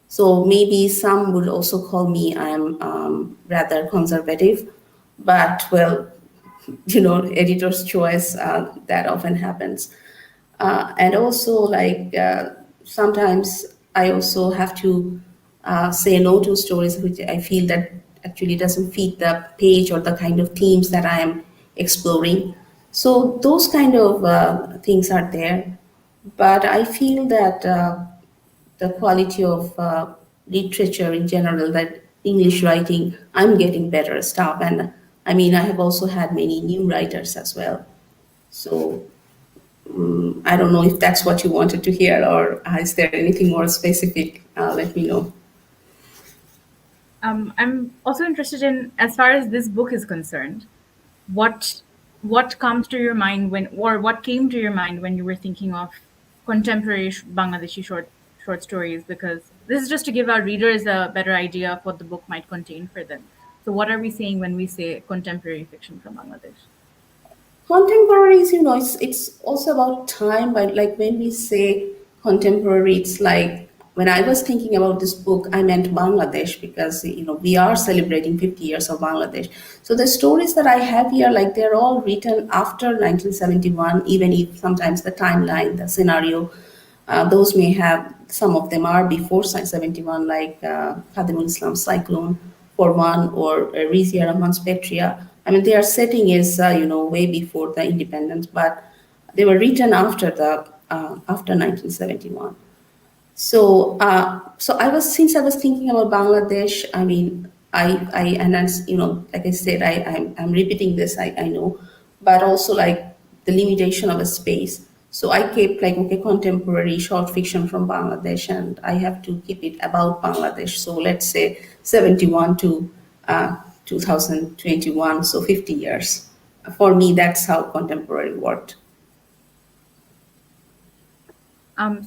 [SPEAKER 3] So maybe some would also call me I'm rather conservative, but well, editor's choice, that often happens. And also sometimes I also have to say no to stories which I feel that actually doesn't fit the page or the kind of themes that I am exploring. So those kind of things are there. But I feel that the quality of literature in general, that English writing, I'm getting better stuff. And I mean, I have also had many new writers as well. So I don't know if that's what you wanted to hear, or is there anything more specific? Let me know.
[SPEAKER 1] I'm also interested in, as far as this book is concerned, what what comes to your mind when, or what came to your mind when you were thinking of contemporary Bangladeshi short stories? Because this is just to give our readers a better idea of what the book might contain for them. So, what are we saying when we say contemporary fiction from Bangladesh?
[SPEAKER 3] Contemporaries, it's also about time, but like when we say contemporary, it's like when I was thinking about this book, I meant Bangladesh because we are celebrating 50 years of Bangladesh. So the stories that I have here, like they're all written after 1971, even if sometimes the timeline, the scenario, those may have, some of them are before 71, like Khadimul Islam Cyclone for one, or Rizia Rahman's Petria. I mean, their setting is, way before the independence, but they were written after 1971. So since I was thinking about Bangladesh, I mean, and as like I said, I'm repeating this, I know, but also like the limitation of a space. So I kept like, okay, contemporary short fiction from Bangladesh, and I have to keep it about Bangladesh. So let's say 71 to 2021, so 50 years. For me, that's how contemporary worked.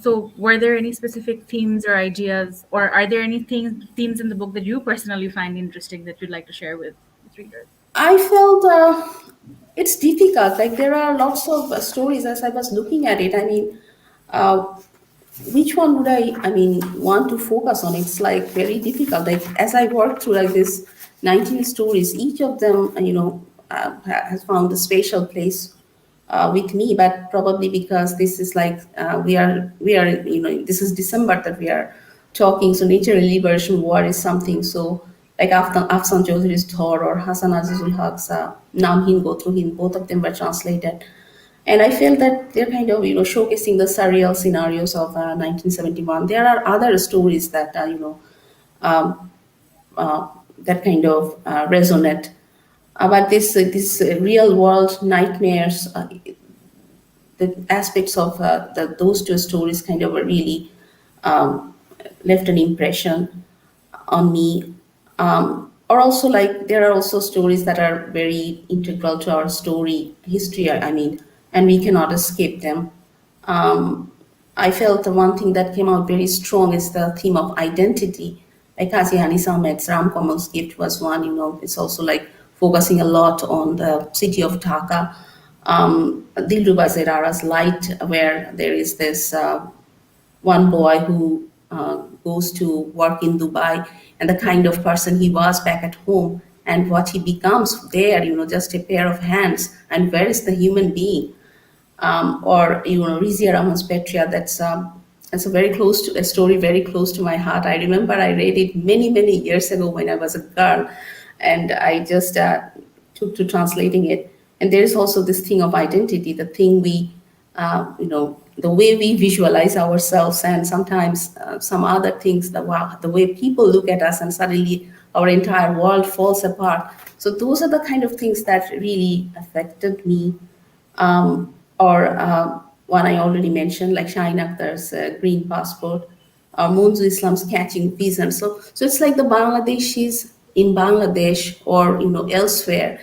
[SPEAKER 1] So, were there any specific themes or ideas, or are there any themes in the book that you personally find interesting that you'd like to share with readers?
[SPEAKER 3] I felt it's difficult. Like there are lots of stories as I was looking at it. I mean, uh, which one would I mean, want to focus on? It's like very difficult. Like as I worked through like this 19 stories, each of them, has found a special place with me. But probably because this is like we are this is December that we are talking. So nature and liberation war is something. So like Afsan Chaudhury's Thor or Hassan Azizul Haq's Naam Hin Go Through Hin, both of them were translated. And I feel that they're kind of, showcasing the surreal scenarios of 1971. There are other stories that, um, that kind of resonate. But this real world nightmares, the aspects of those two stories kind of really um, left an impression on me. Or also, like there are also stories that are very integral to our story history. I mean, and we cannot escape them. Um, I felt the one thing that came out very strong is the theme of identity. Like Kazi Hanis Ahmed's Ram Kamal's Gift was one. It's also like focusing a lot on the city of Dhaka. Dilruba Zerara's Light, where there is this one boy who goes to work in Dubai, and the kind of person he was back at home and what he becomes there, just a pair of hands, and where is the human being? Or Rizia Rahman's Petria. That's a story very close to my heart. I remember I read it many years ago when I was a girl, and I just took to translating it. And there is also this thing of identity, the thing we, the way we visualize ourselves, and sometimes some other things, the way people look at us, and suddenly our entire world falls apart. So those are the kind of things that really affected me. Or one I already mentioned, like Shaheen Akhtar's Green Passport, or Monzu Islam's Catching Vision. So it's like the Bangladeshis in Bangladesh or elsewhere,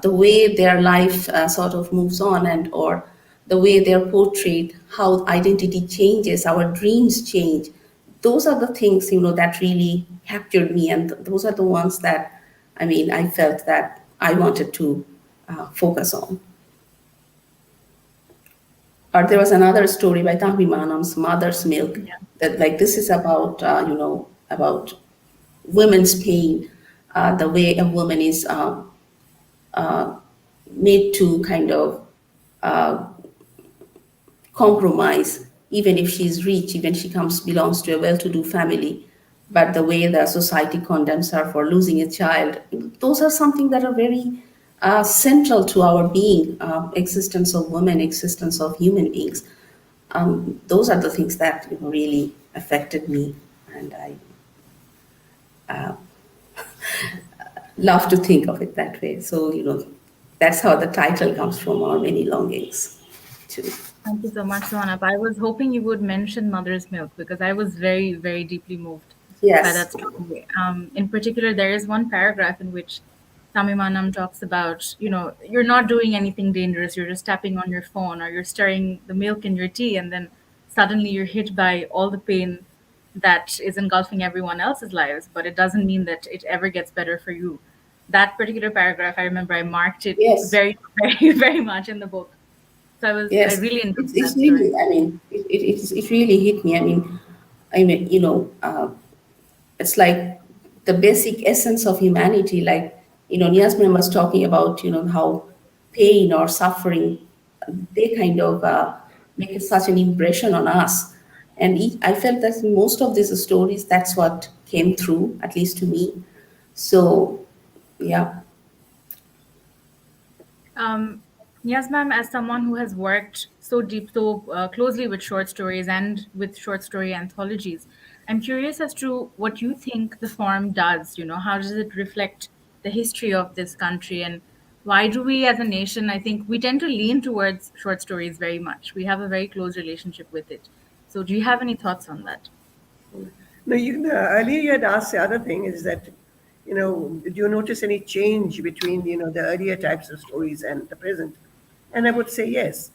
[SPEAKER 3] the way their life sort of moves on, and or the way they're portrayed, how identity changes, our dreams change. Those are the things that really captured me, and those are the ones that I felt that I wanted to focus on. Or there was another story by Tahmi Manam's Mother's Milk,
[SPEAKER 1] Yeah.
[SPEAKER 3] that like this is about about women's pain, the way a woman is made to kind of compromise, even if she's rich, even she belongs to a well-to-do family, but the way the society condemns her for losing a child. Those are something that are very central to our being, existence of women, existence of human beings. Those are the things that really affected me, and I love to think of it that way. So that's how the title comes from, Our Many Longings, too.
[SPEAKER 1] Thank you so much, Sohana. I was hoping you would mention Mother's Milk because I was very deeply moved by
[SPEAKER 3] Yes.
[SPEAKER 1] that story. In particular, there is one paragraph in which Tamimanam talks about, you're not doing anything dangerous. You're just tapping on your phone or you're stirring the milk in your tea, and then suddenly you're hit by all the pain that is engulfing everyone else's lives. But it doesn't mean that it ever gets better for you. That particular paragraph, I remember I marked it
[SPEAKER 3] Yes,
[SPEAKER 1] very, very, very much in the book. So I
[SPEAKER 3] yes.
[SPEAKER 1] really enjoyed
[SPEAKER 3] It's
[SPEAKER 1] that story.
[SPEAKER 3] really, I mean, it really hit me. I mean, it's like the basic essence of humanity. Like, Niasman was talking about, how pain or suffering, they kind of make such an impression on us. And I felt that most of these stories, that's what came through, at least to me. So, yeah.
[SPEAKER 1] Yes, ma'am, as someone who has worked so closely with short stories and with short story anthologies, I'm curious as to what you think the form does. How does it reflect the history of this country, and why do we as a nation, I think we tend to lean towards short stories very much. We have a very close relationship with it. So do you have any thoughts on that?
[SPEAKER 2] No, earlier you had asked the other thing is that, did you notice any change between, the earlier types of stories and the present? And I would say yes,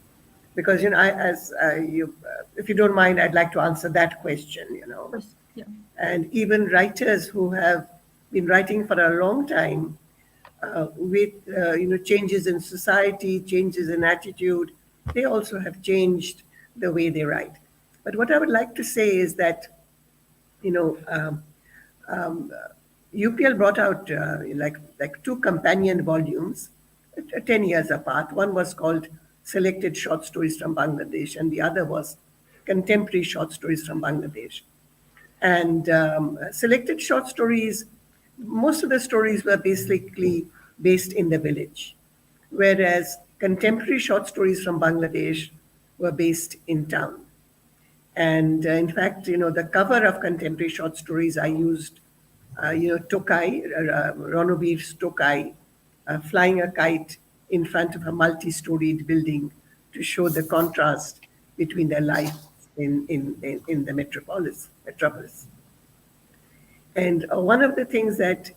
[SPEAKER 2] because, if you don't mind, I'd like to answer that question.
[SPEAKER 1] Of course. Yeah.
[SPEAKER 2] And even writers who have been writing for a long time, with, changes in society, changes in attitude, they also have changed the way they write. But what I would like to say is that, you know, UPL brought out like two companion volumes, 10 years apart. One was called Selected Short Stories from Bangladesh, and the other was Contemporary Short Stories from Bangladesh. And selected short stories, most of the stories were basically based in the village, whereas contemporary short stories from Bangladesh were based in town. And in fact, the cover of contemporary short stories, I used, Tokai, Ranobir's Tokai, flying a kite in front of a multi-storied building to show the contrast between their life in the metropolis. And one of the things that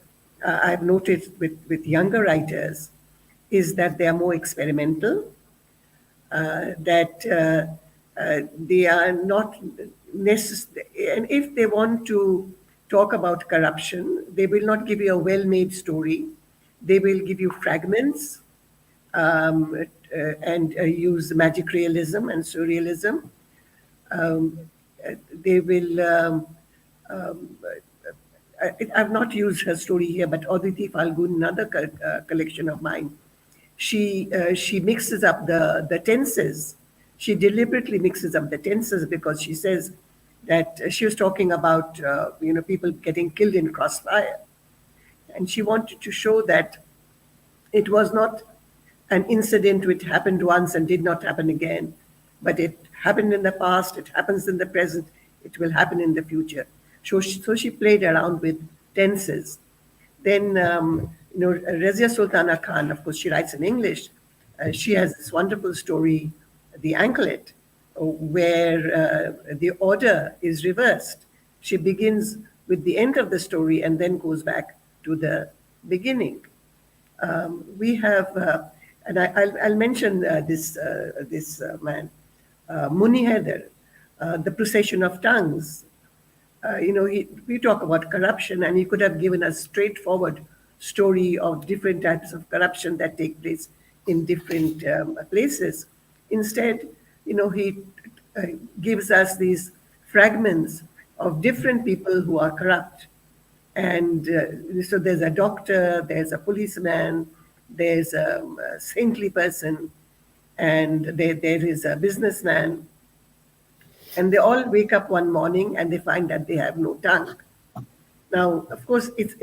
[SPEAKER 2] I've noticed with younger writers is that they are more experimental, that they are not necessary. And if they want to talk about corruption, they will not give you a well-made story. They will give you fragments, and use magic realism and surrealism. They will. I've not used her story here, but Aditi Falgun, another collection of mine, she mixes up the tenses. She deliberately mixes up the tenses because she says that she was talking about people getting killed in crossfire, and she wanted to show that it was not an incident which happened once and did not happen again, but it happened in the past, it happens in the present, it will happen in the future. So she played around with tenses. Then, Razia Sultana Khan, of course, she writes in English. She has this wonderful story, The Anklet, where the order is reversed. She begins with the end of the story and then goes back to the beginning. We have, and I'll mention this man, Muni Haider, The Procession of Tongues. We talk about corruption, and he could have given a straightforward story of different types of corruption that take place in different places. Instead, he gives us these fragments of different people who are corrupt. And so there's a doctor, there's a policeman, there's a saintly person, and there is a businessman. And they all wake up one morning and they find that they have no tongue. Now, of course, it's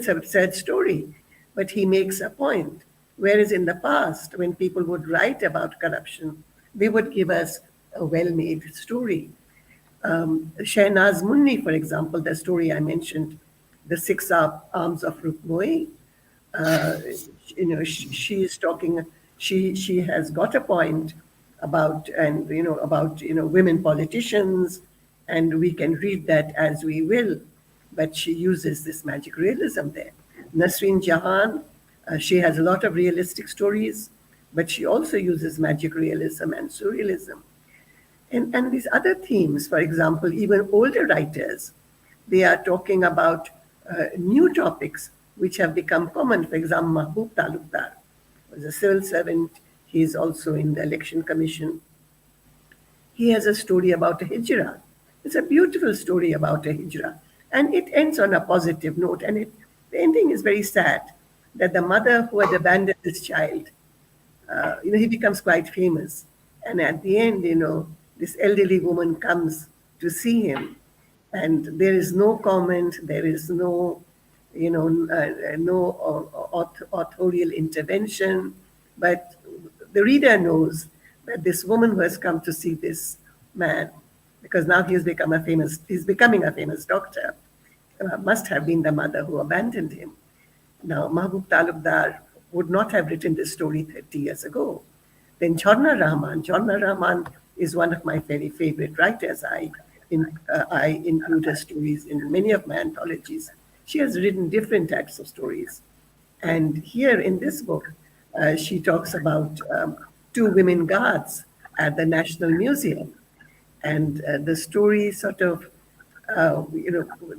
[SPEAKER 2] a sad story, but he makes a point. Whereas in the past, when people would write about corruption, they would give us a well-made story. Shehnaz Munni, for example, the story I mentioned, The Six Arms of Rukmoi, she is talking, she has got a point about women politicians, and we can read that as we will, but she uses this magic realism there. Nasreen Jahan, She has a lot of realistic stories, but she also uses magic realism and surrealism. And these other themes, for example, even older writers, they are talking about new topics which have become common. For example, Mahbub Talukdar was a civil servant. He is also in the election commission. He has a story about a hijrah. It's a beautiful story about a hijrah. And it ends on a positive note. And the ending is very sad that the mother who had abandoned this child, he becomes quite famous. And at the end, this elderly woman comes to see him. And there is no comment, there is no, authorial intervention. But the reader knows that this woman who has come to see this man, because now he's becoming a famous doctor, must have been the mother who abandoned him. Now, Mahbub Talukdar would not have written this story 30 years ago. Then Chana Rahman is one of my very favorite writers. I include her stories in many of my anthologies. She has written different types of stories. And here in this book, she talks about two women guards at the National Museum. And the story sort of,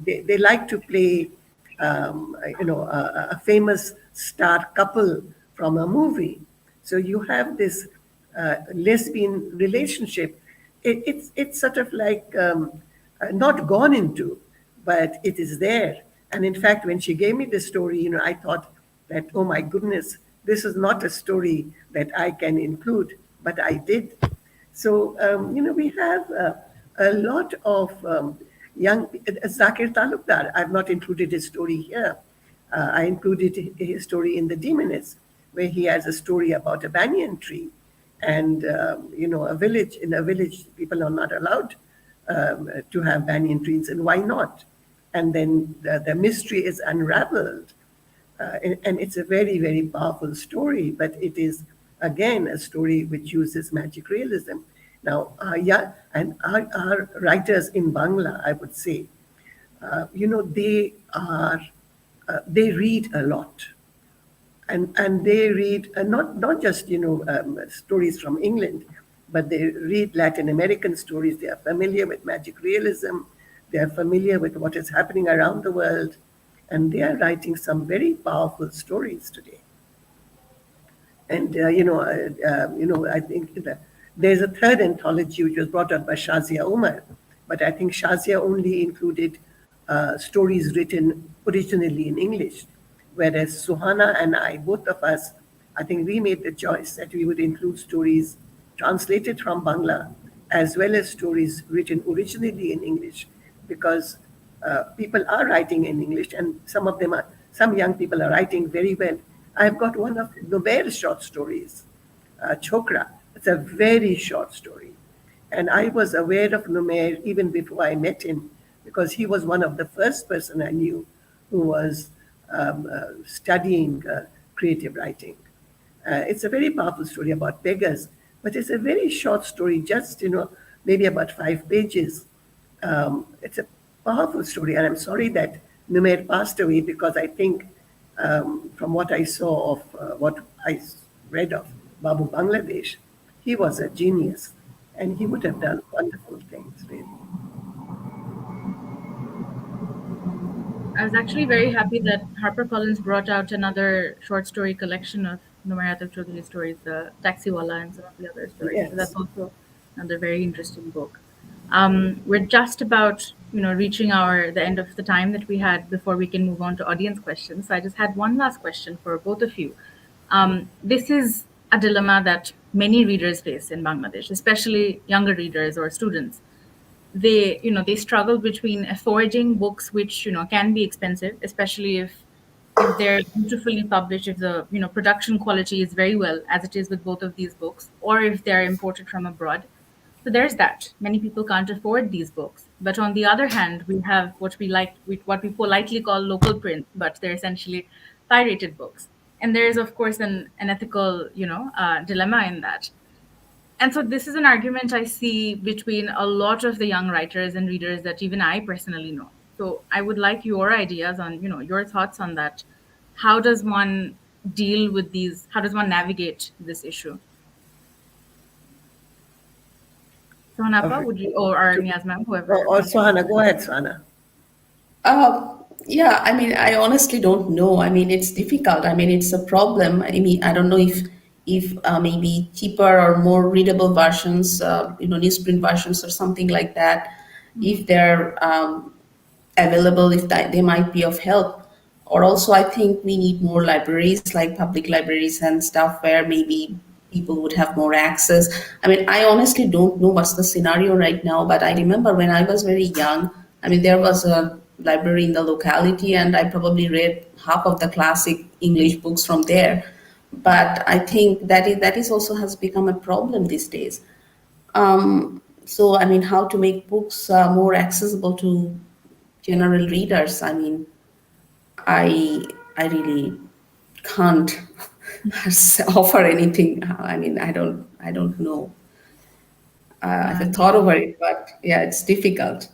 [SPEAKER 2] they like to play, a famous star couple from a movie. So you have this lesbian relationship. It's sort of like not gone into, but it is there. And in fact, when she gave me this story, I thought that, oh my goodness, this is not a story that I can include, but I did. So, we have a lot of young, Zakir Talukdar, I've not included his story here. I included his story in The Demoness, where he has a story about a banyan tree. And, in a village, people are not allowed to have banyan trees, and why not? And then the mystery is unraveled. And it's a very, very powerful story, but it is, again, a story which uses magic realism. Now, our writers in Bangla, I would say, they read a lot. And they read not just stories from England, but they read Latin American stories. They are familiar with magic realism. They are familiar with what is happening around the world, and they are writing some very powerful stories today. And I think there's a third anthology which was brought out by Shazia Umar, but I think Shazia only included stories written originally in English. Whereas Suhana and I, both of us, I think we made the choice that we would include stories translated from Bangla as well as stories written originally in English, because people are writing in English, and some young people are writing very well. I've got one of Numair's short stories, Chokra. It's a very short story. And I was aware of Numair even before I met him, because he was one of the first person I knew who was studying creative writing. It's a very powerful story about beggars, but it's a very short story, just, maybe about 5 pages. It's a powerful story, and I'm sorry that Numair passed away, because I think from what I saw of what I read of Babu Bangladesh, he was a genius, and he would have done wonderful things, really.
[SPEAKER 1] I was actually very happy that HarperCollins brought out another short story collection of Nymphea Publications stories, the Taxiwala and some of the other stories. So that's
[SPEAKER 2] Yes.
[SPEAKER 1] also another very interesting book. We're just about reaching the end of the time that we had before we can move on to audience questions. So I just had one last question for both of you. This is a dilemma that many readers face in Bangladesh, especially younger readers or students. They struggle between affording books which can be expensive, especially if they're beautifully published, if the production quality is very well, as it is with both of these books, or if they're imported from abroad. So there's that. Many people can't afford these books. But on the other hand, we have what we politely call local print, but they're essentially pirated books. And there is, of course, an ethical, dilemma in that. And so this is an argument I see between a lot of the young writers and readers that even I personally know. So I would like your ideas on, your thoughts on that. How does one deal with these? How does one navigate this issue?
[SPEAKER 2] of
[SPEAKER 1] Sohanapa, would you, or
[SPEAKER 2] to,
[SPEAKER 1] Niaz ma'am, whoever
[SPEAKER 2] or
[SPEAKER 1] wants to
[SPEAKER 2] Suhana,
[SPEAKER 1] answer?
[SPEAKER 2] go ahead, Suhana.
[SPEAKER 3] Yeah, I mean, I honestly don't know. I mean, it's difficult. I mean, it's a problem. I mean, I don't know if maybe cheaper or more readable versions, newsprint versions or something like that, if they're available, if that, they might be of help. Or also, I think we need more libraries, like public libraries and stuff, where maybe people would have more access. I mean, I honestly don't know what's the scenario right now, but I remember when I was very young, I mean, there was a library in the locality, and I probably read half of the classic English books from there. But I think that is also has become a problem these days. So, I mean, how to make books more accessible to general readers? I mean, I I really can't offer anything. I mean, I don't know. I've thought over it, but yeah, it's difficult.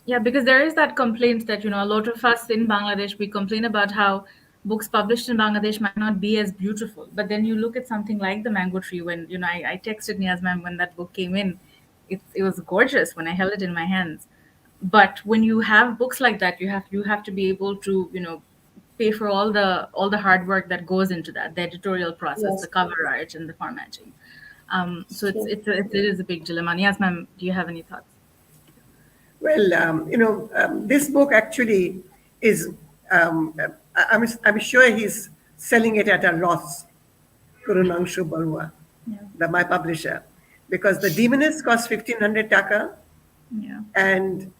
[SPEAKER 1] Yeah, because there is that complaint that, a lot of us in Bangladesh, we complain about how books published in Bangladesh might not be as beautiful. But then you look at something like The Mango Tree, when, I texted Niaz ma'am when that book came in. It was gorgeous when I held it in my hands. But when you have books like that, you have to be able to, pay for all the hard work that goes into that, the editorial process, the
[SPEAKER 3] Yes,
[SPEAKER 1] cover art, and the formatting. So
[SPEAKER 3] it's true.
[SPEAKER 1] it is a big dilemma. Niaz ma'am, do you have any thoughts?
[SPEAKER 2] Well, this book actually is, I'm sure he's selling it at a loss, Kurunangshu Barua,
[SPEAKER 1] Yeah.
[SPEAKER 2] my publisher, because the Demoness cost 1,500 taka,
[SPEAKER 1] Yeah.
[SPEAKER 2] and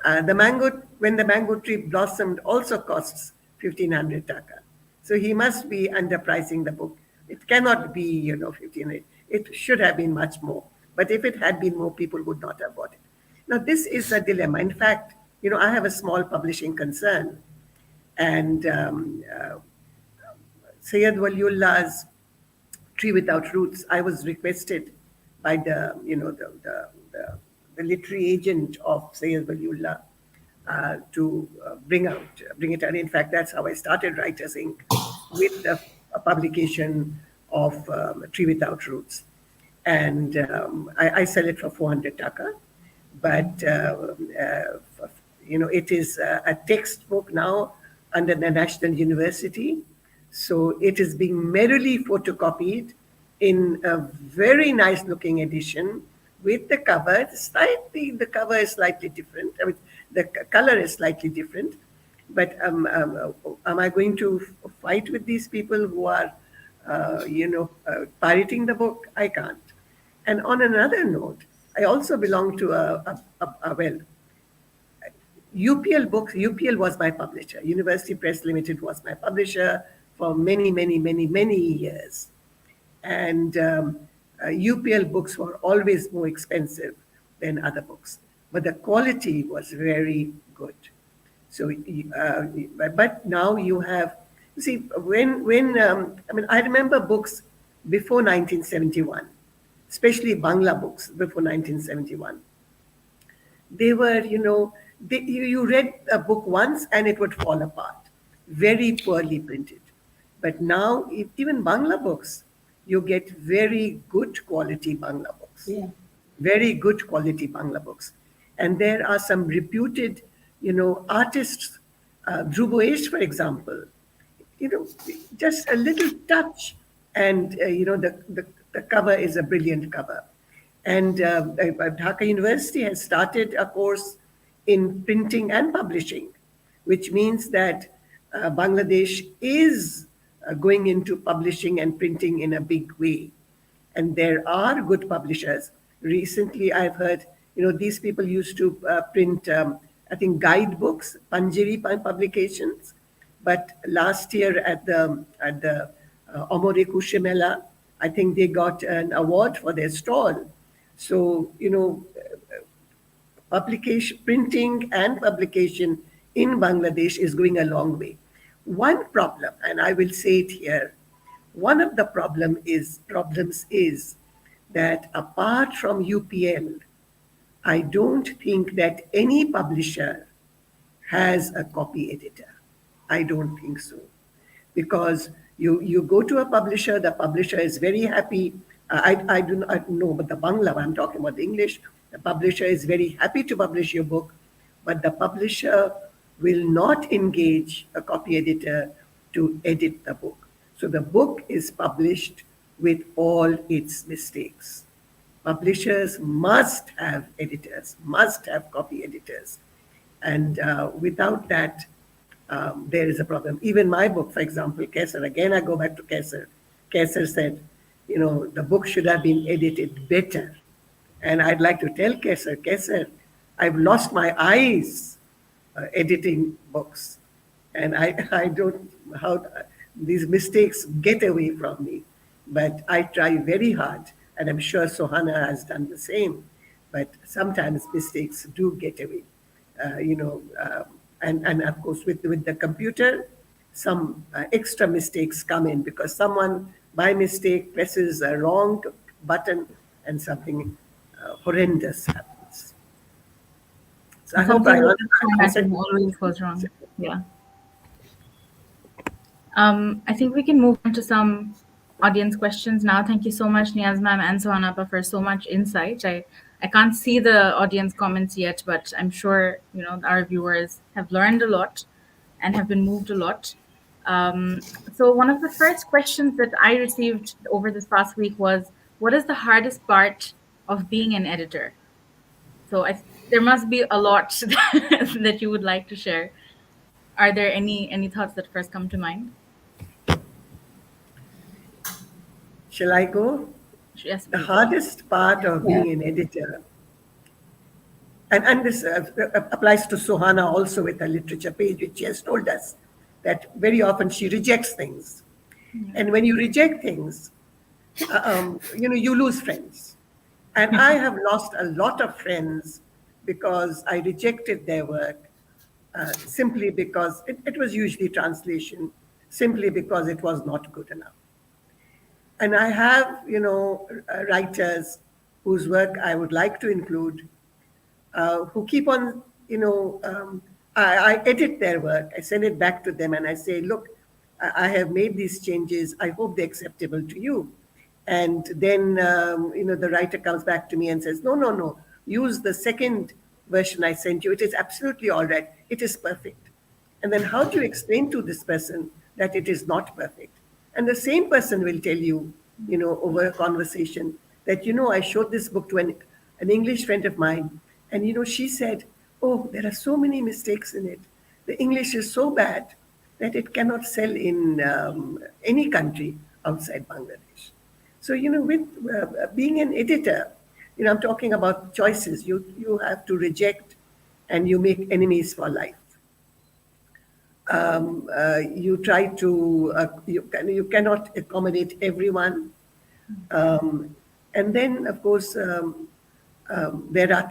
[SPEAKER 2] when the mango tree blossomed also costs 1,500 taka. So he must be underpricing the book. It cannot be, 1,500. It should have been much more. But if it had been more, people would not have bought it. Now, this is a dilemma. In fact, I have a small publishing concern, and Sayyid Waliullah's Tree Without Roots, I was requested by the literary agent of Sayyid Waliullah to bring it out. In fact, that's how I started Writers Inc. with a publication of Tree Without Roots. And I sell it for 400 taka. But, it is a textbook now under the National University. So it is being merrily photocopied in a very nice looking edition with the cover. The cover is slightly different. I mean, the color is slightly different. But am I going to fight with these people who are, pirating the book? I can't. And on another note, I also belong to UPL Books. UPL was my publisher. University Press Limited was my publisher for many, many, many, many years. And UPL books were always more expensive than other books, but the quality was very good. So, but now you have, see, I remember books before 1971, especially Bangla books before 1971. They were, you read a book once and it would fall apart, very poorly printed. But now, even Bangla books, you get very good quality Bangla books,
[SPEAKER 3] Yeah.
[SPEAKER 2] very good quality Bangla books. And there are some reputed, artists, Dhruv, for example, just a little touch, and the cover is a brilliant cover. And Dhaka University has started a course in printing and publishing, which means that Bangladesh is going into publishing and printing in a big way. And there are good publishers. Recently, I've heard, these people used to print, I think, guidebooks, Panjiri Publications. But last year at the Omore Kushemela, I think they got an award for their stall. So, publication, printing and publication in Bangladesh is going a long way. One problem, and I will say it here, one of the problems is that apart from UPL, I don't think that any publisher has a copy editor. I don't think so. because you go to a publisher, the publisher is very happy. I do not know, but the Bangla, I'm talking about the English, the publisher is very happy to publish your book, but the publisher will not engage a copy editor to edit the book. So the book is published with all its mistakes. Publishers must have editors, must have copy editors. And without that, there is a problem. Even my book, for example, Kesar, again, I go back to Kesar. Kesar said, the book should have been edited better. And I'd like to tell Kesar, I've lost my eyes editing books. And I don't, how these mistakes get away from me. But I try very hard, and I'm sure Sohana has done the same. But sometimes mistakes do get away. And of course with the computer, some extra mistakes come in because someone by mistake presses a wrong button and something horrendous happens. So I hope I answered.
[SPEAKER 1] Always goes wrong. Yeah. I think we can move on to some audience questions now. Thank you so much, Niaz ma'am and Sohana for so much insight. I can't see the audience comments yet, but I'm sure our viewers have learned a lot and have been moved a lot. So one of the first questions that I received over this past week was, what is the hardest part of being an editor? So there must be a lot that you would like to share. Are there any thoughts that first come to mind?
[SPEAKER 2] Shall I go?
[SPEAKER 1] Yes.
[SPEAKER 2] The hardest part of being an editor, and this applies to Sohana also with her literature page, which she has told us that very often she rejects things. And when you reject things, you lose friends. And I have lost a lot of friends because I rejected their work simply because it was usually translation, simply because it was not good enough. And I have, writers whose work I would like to include, who keep on, I edit their work, I send it back to them and I say, look, I have made these changes, I hope they're acceptable to you. And then, the writer comes back to me and says, no, use the second version I sent you, it is absolutely all right, it is perfect. And then how do you explain to this person that it is not perfect? And the same person will tell you, over a conversation that, I showed this book to an English friend of mine. And, she said, oh, there are so many mistakes in it. The English is so bad that it cannot sell in any country outside Bangladesh. So, with being an editor, I'm talking about choices. You have to reject and you make enemies for life. You try to, you cannot accommodate everyone. And then, of course, there are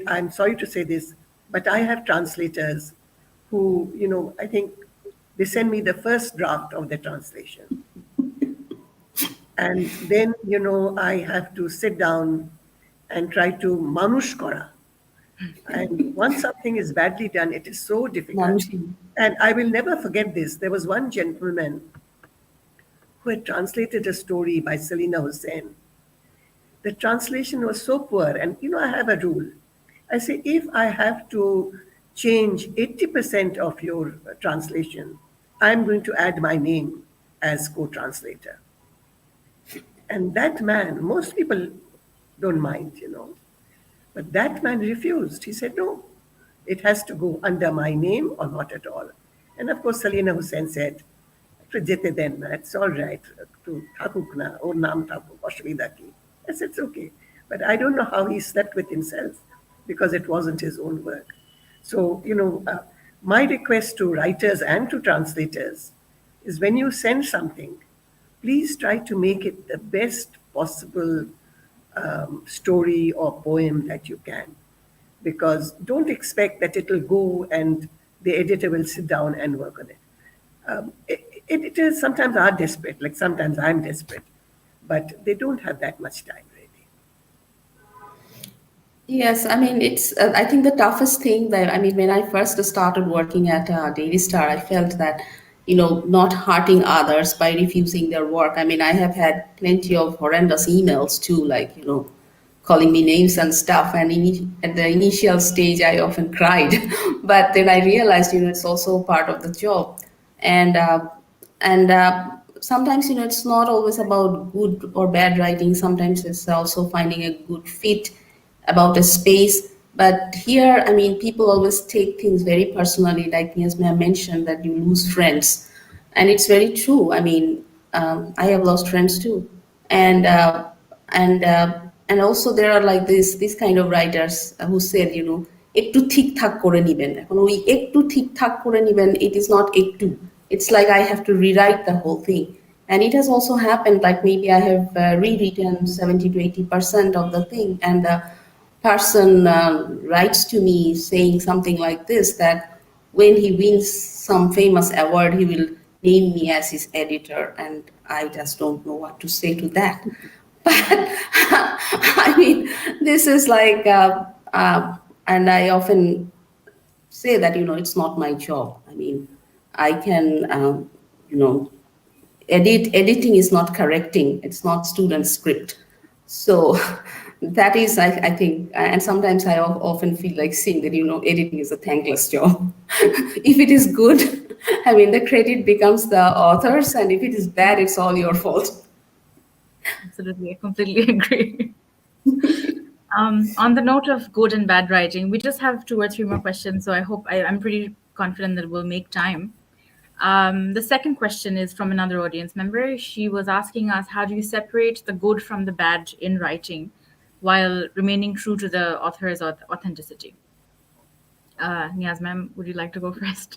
[SPEAKER 2] I'm sorry to say this, but I have translators who, I think they send me the first draft of the translation. And then, I have to sit down and try to manush kora. And once something is badly done, it is so difficult. And I will never forget this. There was one gentleman who had translated a story by Selina Hussain. The translation was so poor. And, I have a rule. I say, if I have to change 80% of your translation, I'm going to add my name as co-translator. And that man, most people don't mind, but that man refused. He said, no, it has to go under my name or not at all. And of course, Selina Hussain said, it's all right. I said, it's okay. But I don't know how he slept with himself because it wasn't his own work. So, my request to writers and to translators is when you send something, please try to make it the best possible story or poem that you can. Because don't expect that it will go and the editor will sit down and work on it. It is sometimes are desperate, like sometimes I'm desperate, but they don't have that much time really.
[SPEAKER 3] Yes, I mean, it's, I think the toughest thing that, when I first started working at Daily Star, I felt that not hurting others by refusing their work. I mean, I have had plenty of horrendous emails too, like, calling me names and stuff. And at the initial stage, I often cried. But then I realized, it's also part of the job. And, sometimes, it's not always about good or bad writing. Sometimes it's also finding a good fit about a space. But here, I mean, people always take things very personally, like Niaz mentioned, that you lose friends. And it's very true. I mean, I have lost friends too. And and and also there are like this kind of writers who said, একটু ঠিকঠাক করে নিবেন। এখন ওই একটু ঠিকঠাক করে নিবেন, it is not একটু. It's like I have to rewrite the whole thing. And it has also happened, like maybe I have rewritten 70 to 80% of the thing, and the person writes to me saying something like this, that when he wins some famous award, he will name me as his editor, and I just don't know what to say to that. But I mean, this is like, and I often say that, it's not my job. I mean, I can, you know, editing is not correcting, it's not student script. So that is, I think, and sometimes I often feel like saying that, editing is a thankless job. If it is good, I mean, the credit becomes the author's, and if it is bad, it's all your fault.
[SPEAKER 1] Absolutely, I completely agree. On the note of good and bad writing, we just have 2 or 3 more questions, so I'm pretty confident that we'll make time. The second question is from another audience member. She was asking us, how do you separate the good from the bad in writing while remaining true to the author's authenticity? Niaz ma'am, would you like to go first?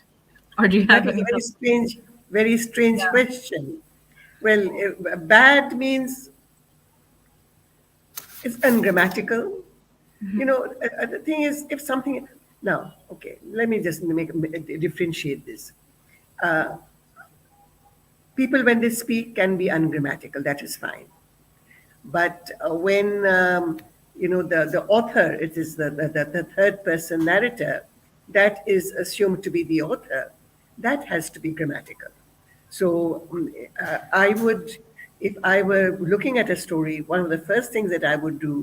[SPEAKER 1] Or do you have
[SPEAKER 2] That is
[SPEAKER 1] any
[SPEAKER 2] a very strange question. Well, bad means it's ungrammatical. The thing is, if something... Now, okay, let me just differentiate this. People, when they speak, can be ungrammatical. That is fine. But when the author, it is the third person narrator, that is assumed to be the author, that has to be grammatical. So I would, if I were looking at a story, one of the first things that I would do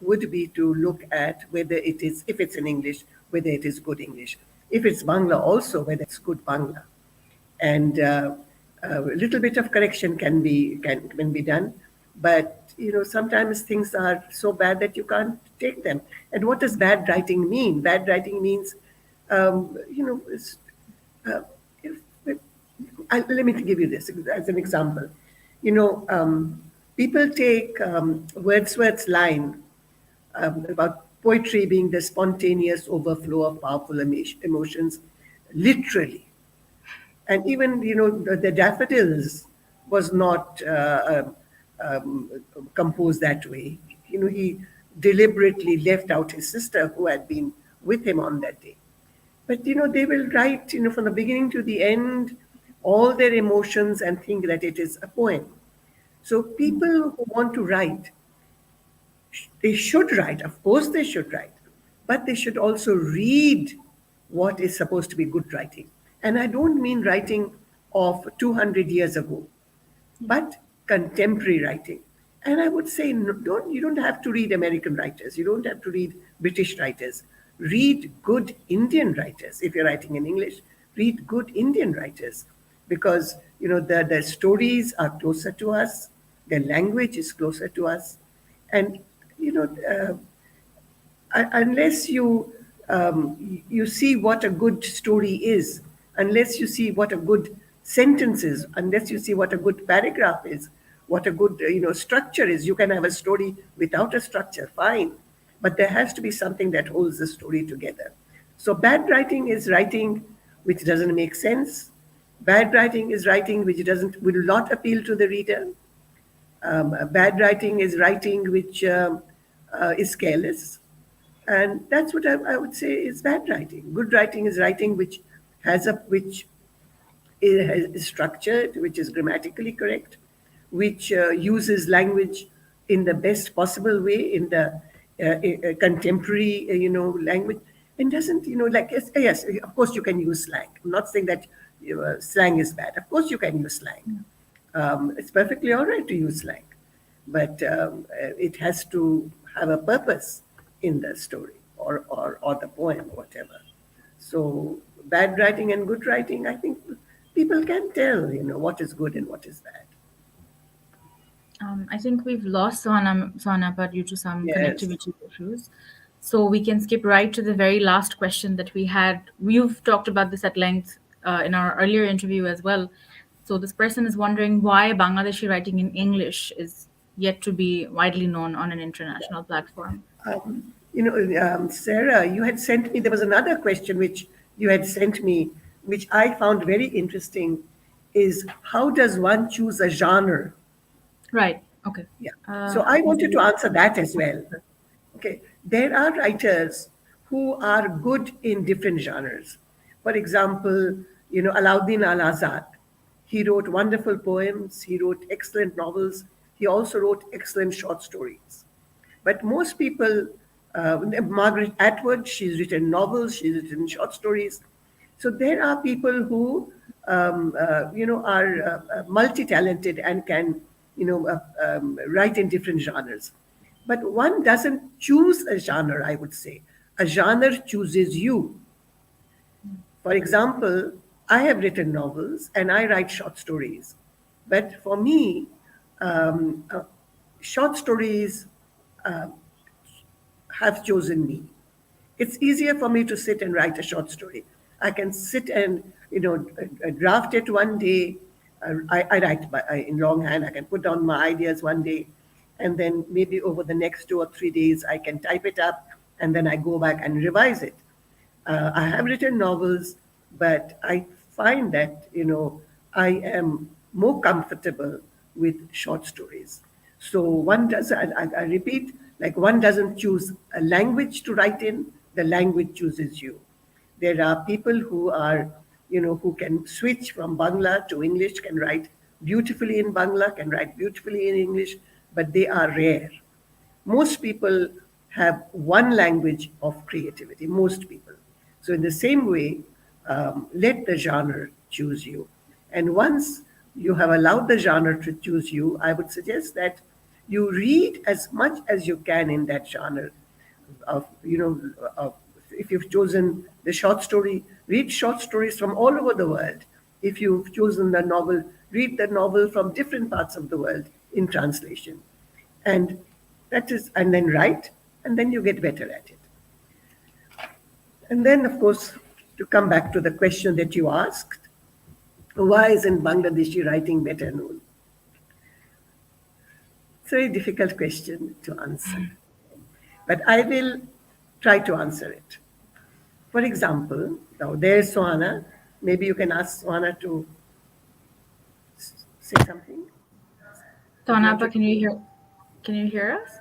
[SPEAKER 2] would be to look at whether it is, if it's in English, whether it is good English. If it's Bangla also, whether it's good Bangla. And a little bit of correction can be done, but sometimes things are so bad that you can't take them. And what does bad writing mean? Bad writing means, let me give you this as an example. People take Wordsworth's line about poetry being the spontaneous overflow of powerful emotions literally. And even, the Daffodils was not composed that way. He deliberately left out his sister who had been with him on that day. But, they will write, from the beginning to the end, all their emotions and think that it is a poem. So people who want to write, they should write. Of course they should write. But they should also read what is supposed to be good writing. And I don't mean writing of 200 years ago, but contemporary writing. And I would say, you don't have to read American writers. You don't have to read British writers. Read good Indian writers. If you're writing in English, read good Indian writers, because the stories are closer to us. Their language is closer to us. And unless you see what a good story is, unless you see what a good sentence is, unless you see what a good paragraph is, what a good structure is. You can have a story without a structure, fine, but there has to be something that holds the story together. So bad writing is writing which doesn't make sense. Bad writing is writing which will not appeal to the reader. Bad writing is writing which is careless. And that's what I would say is bad writing. Good writing is writing which is structured, which is grammatically correct, which uses language in the best possible way, in the contemporary, language, and doesn't, yes, of course you can use slang. I'm not saying that your slang is bad. Of course, you can use slang. It's perfectly all right to use slang, but it has to have a purpose in the story or the poem or whatever. So bad writing and good writing, I think people can tell, what is good and what is bad.
[SPEAKER 1] I think we've lost Sohanapa due to some
[SPEAKER 2] Yes.
[SPEAKER 1] connectivity issues. So we can skip right to the very last question that we had. We've talked about this at length in our earlier interview as well. So this person is wondering why Bangladeshi writing in English is yet to be widely known on an international platform.
[SPEAKER 2] Sarah, you had sent me, there was another question which you had sent me, which I found very interesting, is how does one choose a genre?
[SPEAKER 1] Right. Okay.
[SPEAKER 2] Yeah. So I wanted to answer that as well. Okay. There are writers who are good in different genres. For example, Alauddin Al-Azad. He wrote wonderful poems. He wrote excellent novels. He also wrote excellent short stories. But most people, Margaret Atwood, she's written novels, she's written short stories. So there are people who, are multi-talented and can, write in different genres. But one doesn't choose a genre, I would say. A genre chooses you. For example, I have written novels and I write short stories. But for me, short stories have chosen me. It's easier for me to sit and write a short story. I can sit and draft it one day. I write in longhand. I can put down my ideas one day, and then maybe over the next 2 or 3 days I can type it up, and then I go back and revise it. I have written novels, but I find that I am more comfortable with short stories. So one does. I repeat, like one doesn't choose a language to write in, the language chooses you. There are people who are, who can switch from Bangla to English, can write beautifully in Bangla, can write beautifully in English, but they are rare. Most people have one language of creativity, most people. So in the same way, let the genre choose you. And once you have allowed the genre to choose you, I would suggest that you read as much as you can in that genre. If you've chosen the short story, read short stories from all over the world. If you've chosen the novel, read the novel from different parts of the world in translation. And and then write, and then you get better at it. And then, of course, to come back to the question that you asked, why isn't Bangladeshi writing better known? It's a very difficult question to answer, but I will try to answer it. For example, now there's Sohana. Maybe you can ask Sohana to say something.
[SPEAKER 1] Sohanapa, can you hear us?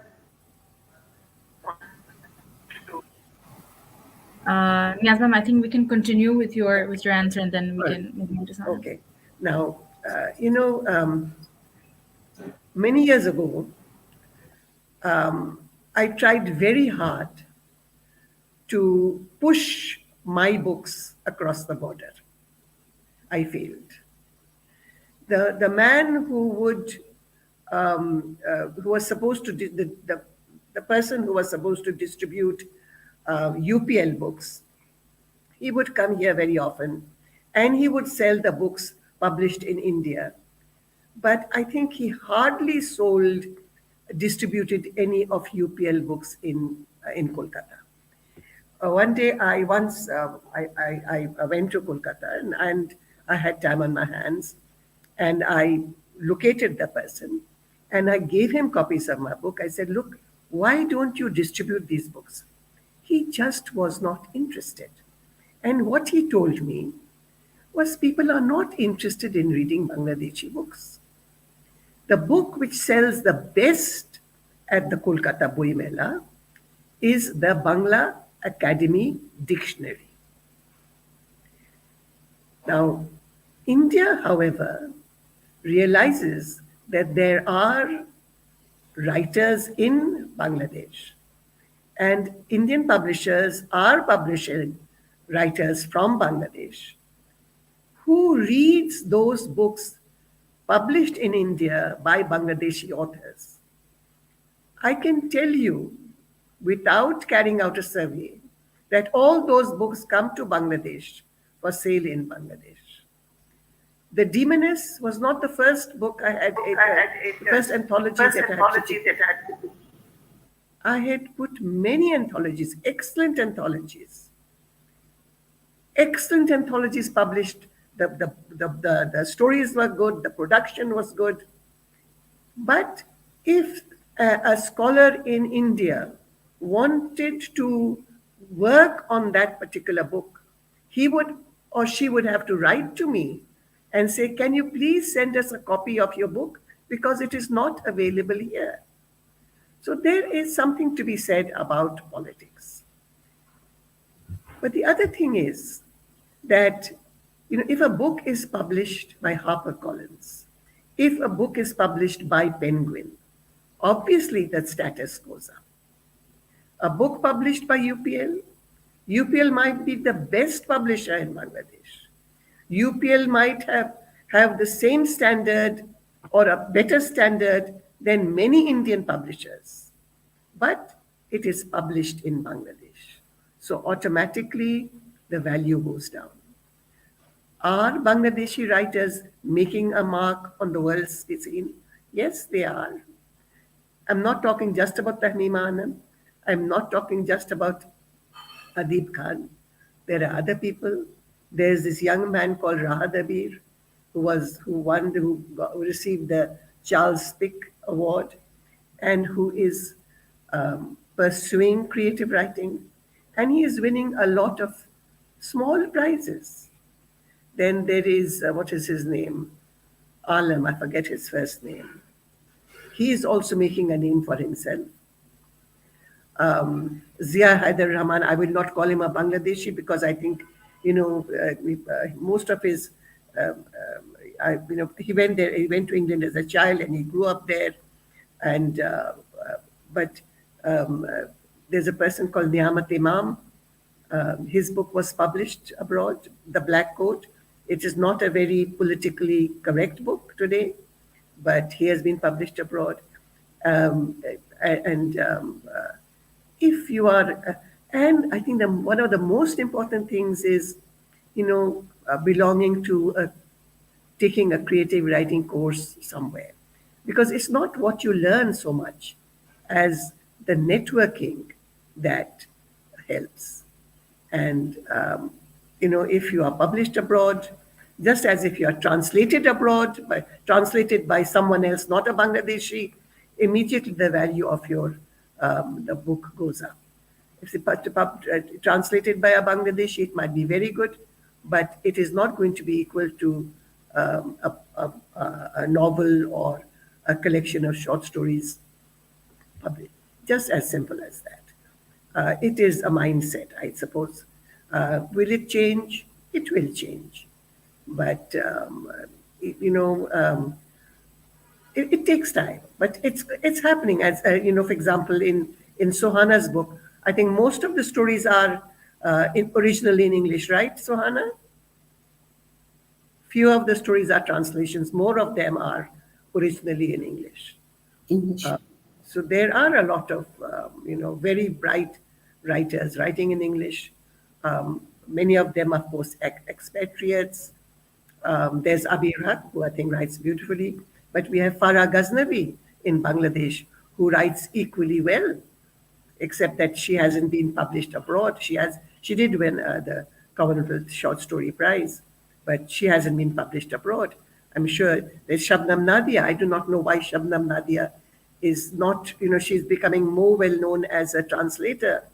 [SPEAKER 1] Niaz ma'am, I think we can continue with your answer, and then we can move on to Sohana.
[SPEAKER 2] Okay. Now, many years ago, I tried very hard to push my books across the border. I failed. The man who was supposed to the person who was supposed to distribute UPL books, he would come here very often, and he would sell the books published in India. But I think he hardly distributed any of UPL books in Kolkata. One day, I went to Kolkata, and I had time on my hands, and I located the person, and I gave him copies of my book. I said, "Look, why don't you distribute these books?" He just was not interested. And what he told me was people are not interested in reading Bangladeshi books. The book which sells the best at the Kolkata Boi Mela is the Bangla Academy Dictionary. Now, India, however, realizes that there are writers in Bangladesh, and Indian publishers are publishing writers from Bangladesh who reads those books published in India by Bangladeshi authors, I can tell you, without carrying out a survey, that all those books come to Bangladesh for sale in Bangladesh. The Demoness was not the first book I had, the first anthology that I had to do. I had put many anthologies, excellent anthologies published. The stories were good, the production was good. But if a scholar in India wanted to work on that particular book, he would or she would have to write to me and say, can you please send us a copy of your book because it is not available here. So there is something to be said about politics. But the other thing is that, if a book is published by HarperCollins, if a book is published by Penguin, obviously that status goes up. A book published by UPL might be the best publisher in Bangladesh. UPL might have the same standard or a better standard than many Indian publishers, but it is published in Bangladesh. So automatically the value goes down. Are Bangladeshi writers making a mark on the world scene? Yes, they are. I'm not talking just about Tahnima Anand. I'm not talking just about Adib Khan. There are other people. There's this young man called Raha Dabir who received the Charles Pick Award and who is pursuing creative writing. And he is winning a lot of small prizes. Then there is, what is his name? Alam, I forget his first name. He is also making a name for himself. Zia Haider Rahman, I will not call him a Bangladeshi because I think, most of his, he went there, he went to England as a child and he grew up there. And, there's a person called Niamat Imam. His book was published abroad, The Black Coat. It is not a very politically correct book today, but he has been published abroad. If you are, and I think one of the most important things is, belonging to taking a creative writing course somewhere, because it's not what you learn so much as the networking that helps. And, if you are published abroad, just as if you are translated by someone else, not a Bangladeshi, immediately the value of the book goes up. If it's translated by a Bangladeshi, it might be very good, but it is not going to be equal to a novel or a collection of short stories published. Just as simple as that. It is a mindset, I suppose. Will it change? It will change. But, it takes time. But it's happening. As for example, in Sohana's book, I think most of the stories are originally in English, right, Sohana? Few of the stories are translations. More of them are originally in English. So there are a lot of, very bright writers writing in English. Many of them are expatriates. There's Abir Haq, who I think writes beautifully. But we have Farah Ghaznavi in Bangladesh, who writes equally well, except that she hasn't been published abroad. She did win the Commonwealth Short Story Prize, but she hasn't been published abroad. I'm sure there's Shabnam Nadia. I do not know why Shabnam Nadia is not, she's becoming more well known as a translator,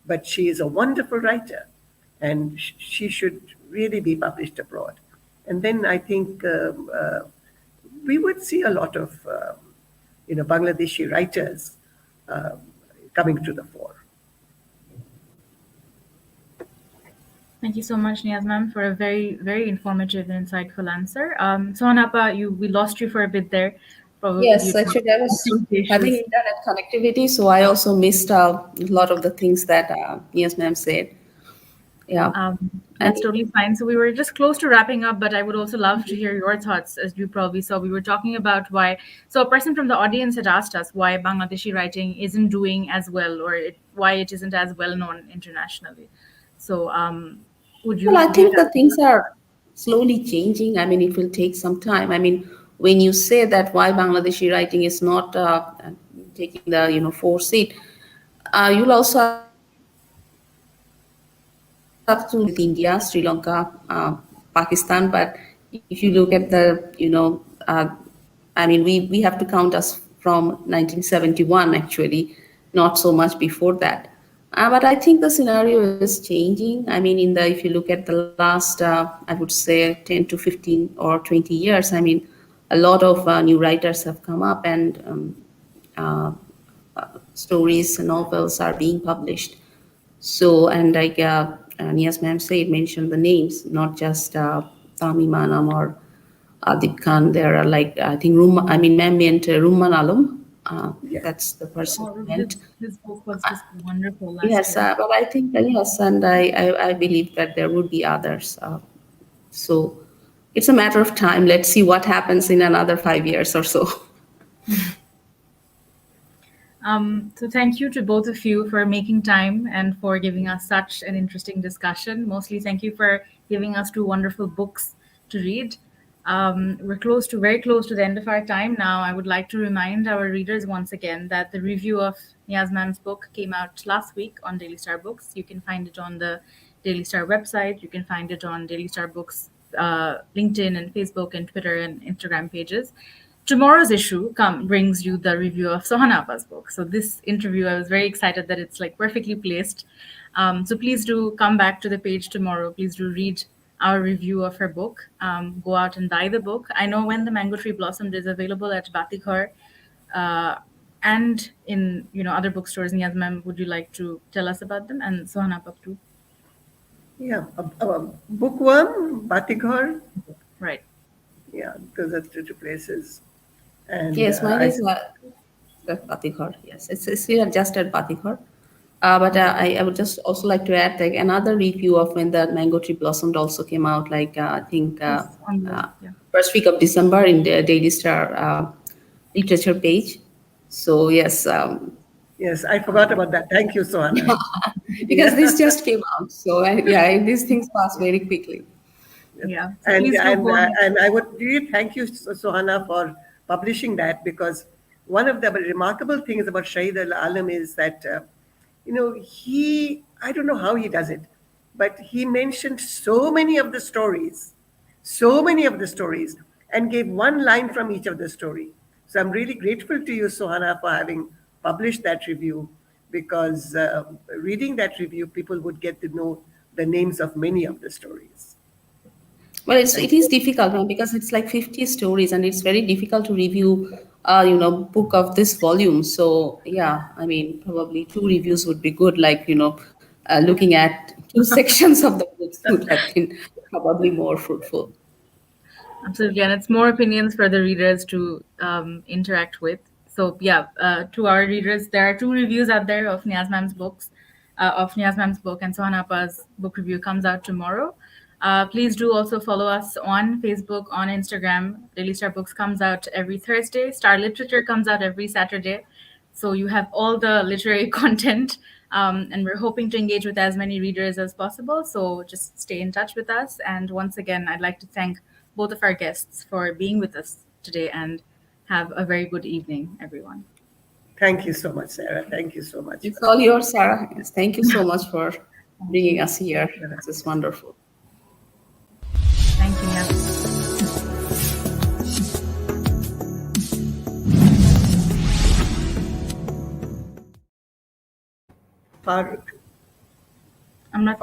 [SPEAKER 2] but she is a wonderful writer and she should really be published abroad. And then I think we would see a lot of, Bangladeshi writers coming to the fore.
[SPEAKER 1] Thank you so much, Niaz ma'am, for a very, very informative and insightful answer. Sohana Appa, we lost you for a bit there. Probably
[SPEAKER 3] yes, actually, I was having internet connectivity, so I also missed a lot of the things that Niaz ma'am said. Yeah. And
[SPEAKER 1] That's totally fine. So we were just close to wrapping up, but I would also love to hear your thoughts. As you probably saw, we were talking about why. So a person from the audience had asked us why Bangladeshi writing isn't doing as well, or why it isn't as well known internationally. So, would
[SPEAKER 3] well,
[SPEAKER 1] you
[SPEAKER 3] I
[SPEAKER 1] do you
[SPEAKER 3] think
[SPEAKER 1] have?
[SPEAKER 3] the things are slowly changing. I mean, it will take some time. I mean, when you say that why Bangladeshi writing is not taking the fourth seat, you'll also have to look at with India, Sri Lanka, Pakistan. But if you look at I mean, we have to count us from 1971 actually, not so much before that. But I think the scenario is changing. I mean, if you look at the last, I would say 10 to 15 or 20 years, I mean, a lot of new writers have come up and uh, stories and novels are being published. So, and like Niaz ma'am said, mentioned the names, not just Tami Manam or Adib Khan. There are like, I think, ma'am meant Rumman Alum.
[SPEAKER 2] Yeah.
[SPEAKER 3] That's the person
[SPEAKER 1] Oh,
[SPEAKER 3] meant.
[SPEAKER 1] his book was just wonderful last
[SPEAKER 3] Yes,
[SPEAKER 1] year.
[SPEAKER 3] but I think, yes, and I believe that there would be others. So it's a matter of time. Let's see what happens in another 5 years or so.
[SPEAKER 1] So thank you to both of you for making time and for giving us such an interesting discussion. Mostly, thank you for giving us two wonderful books to read. We're very close to the end of our time now. I would like to remind our readers once again that the review of Niaz Ma'am's book came out last week on Daily Star Books. You can find it on the Daily Star website. You can find it on Daily Star Books LinkedIn and Facebook and Twitter and Instagram pages. Tomorrow's issue brings you the review of Sohana Appa's book. So this interview, I was very excited that it's like perfectly placed. So please do come back to the page tomorrow. Please do read our review of her book. Go out and buy the book. I know When the Mango Tree Blossomed is available at Batighar and in other bookstores. Niyaz ma'am, would you like to tell us about them? And Sohana Appa too.
[SPEAKER 2] Yeah. Bookworm, Batighar.
[SPEAKER 1] Right.
[SPEAKER 2] Yeah, those are the two places. And
[SPEAKER 3] Yes, mine
[SPEAKER 2] I,
[SPEAKER 3] is at Batighar. Yes, it's here just at Batighar. But I would just also like to add like another review of When the Mango Tree Blossomed also came out, like I think
[SPEAKER 1] Yes, on the
[SPEAKER 3] uh,
[SPEAKER 1] yeah.
[SPEAKER 3] first week of December in the Daily Star literature page. So yes,
[SPEAKER 2] yes, I forgot about that. Thank you, Sohana.
[SPEAKER 3] because
[SPEAKER 2] Yeah.
[SPEAKER 3] this just came out. So yeah, these things pass very quickly.
[SPEAKER 1] Yeah. So
[SPEAKER 2] And
[SPEAKER 1] please do
[SPEAKER 2] and
[SPEAKER 1] go
[SPEAKER 2] uh,
[SPEAKER 1] ahead.
[SPEAKER 2] and I would really thank you, Sohana, for publishing that, because one of the remarkable things about Shahid Al Alam is that I don't know how he does it, but he mentioned so many of the stories, and gave one line from each of the story. So I'm really grateful to you, Sohana, for having published that review, because reading that review, people would get to know the names of many of the stories.
[SPEAKER 3] Well,
[SPEAKER 2] Thank
[SPEAKER 3] it is
[SPEAKER 2] you.
[SPEAKER 3] difficult because it's like 50 stories and it's very difficult to review book of this volume. So yeah, I mean probably two reviews would be good. Like looking at two sections of the books would have been probably more fruitful.
[SPEAKER 1] Absolutely, and it's more opinions for the readers to interact with. So yeah, to our readers, there are two reviews out there of Niaz Ma'am's books, and Sohana Appa's book review comes out tomorrow. Please do also follow us on Facebook, on Instagram. Daily Star Books comes out every Thursday. Star Literature comes out every Saturday. So you have all the literary content, and we're hoping to engage with as many readers as possible. So just stay in touch with us. And once again, I'd like to thank both of our guests for being with us today, and have a very good evening, everyone.
[SPEAKER 2] Thank you so much, Sarah. Thank you so much for
[SPEAKER 3] It's all
[SPEAKER 2] that.
[SPEAKER 3] yours, Sarah. Yes, thank you so much for
[SPEAKER 1] Thank
[SPEAKER 3] bringing
[SPEAKER 1] you.
[SPEAKER 3] us here. This is wonderful.
[SPEAKER 1] Thank you, Niaz.
[SPEAKER 2] Farooq.
[SPEAKER 1] I'm not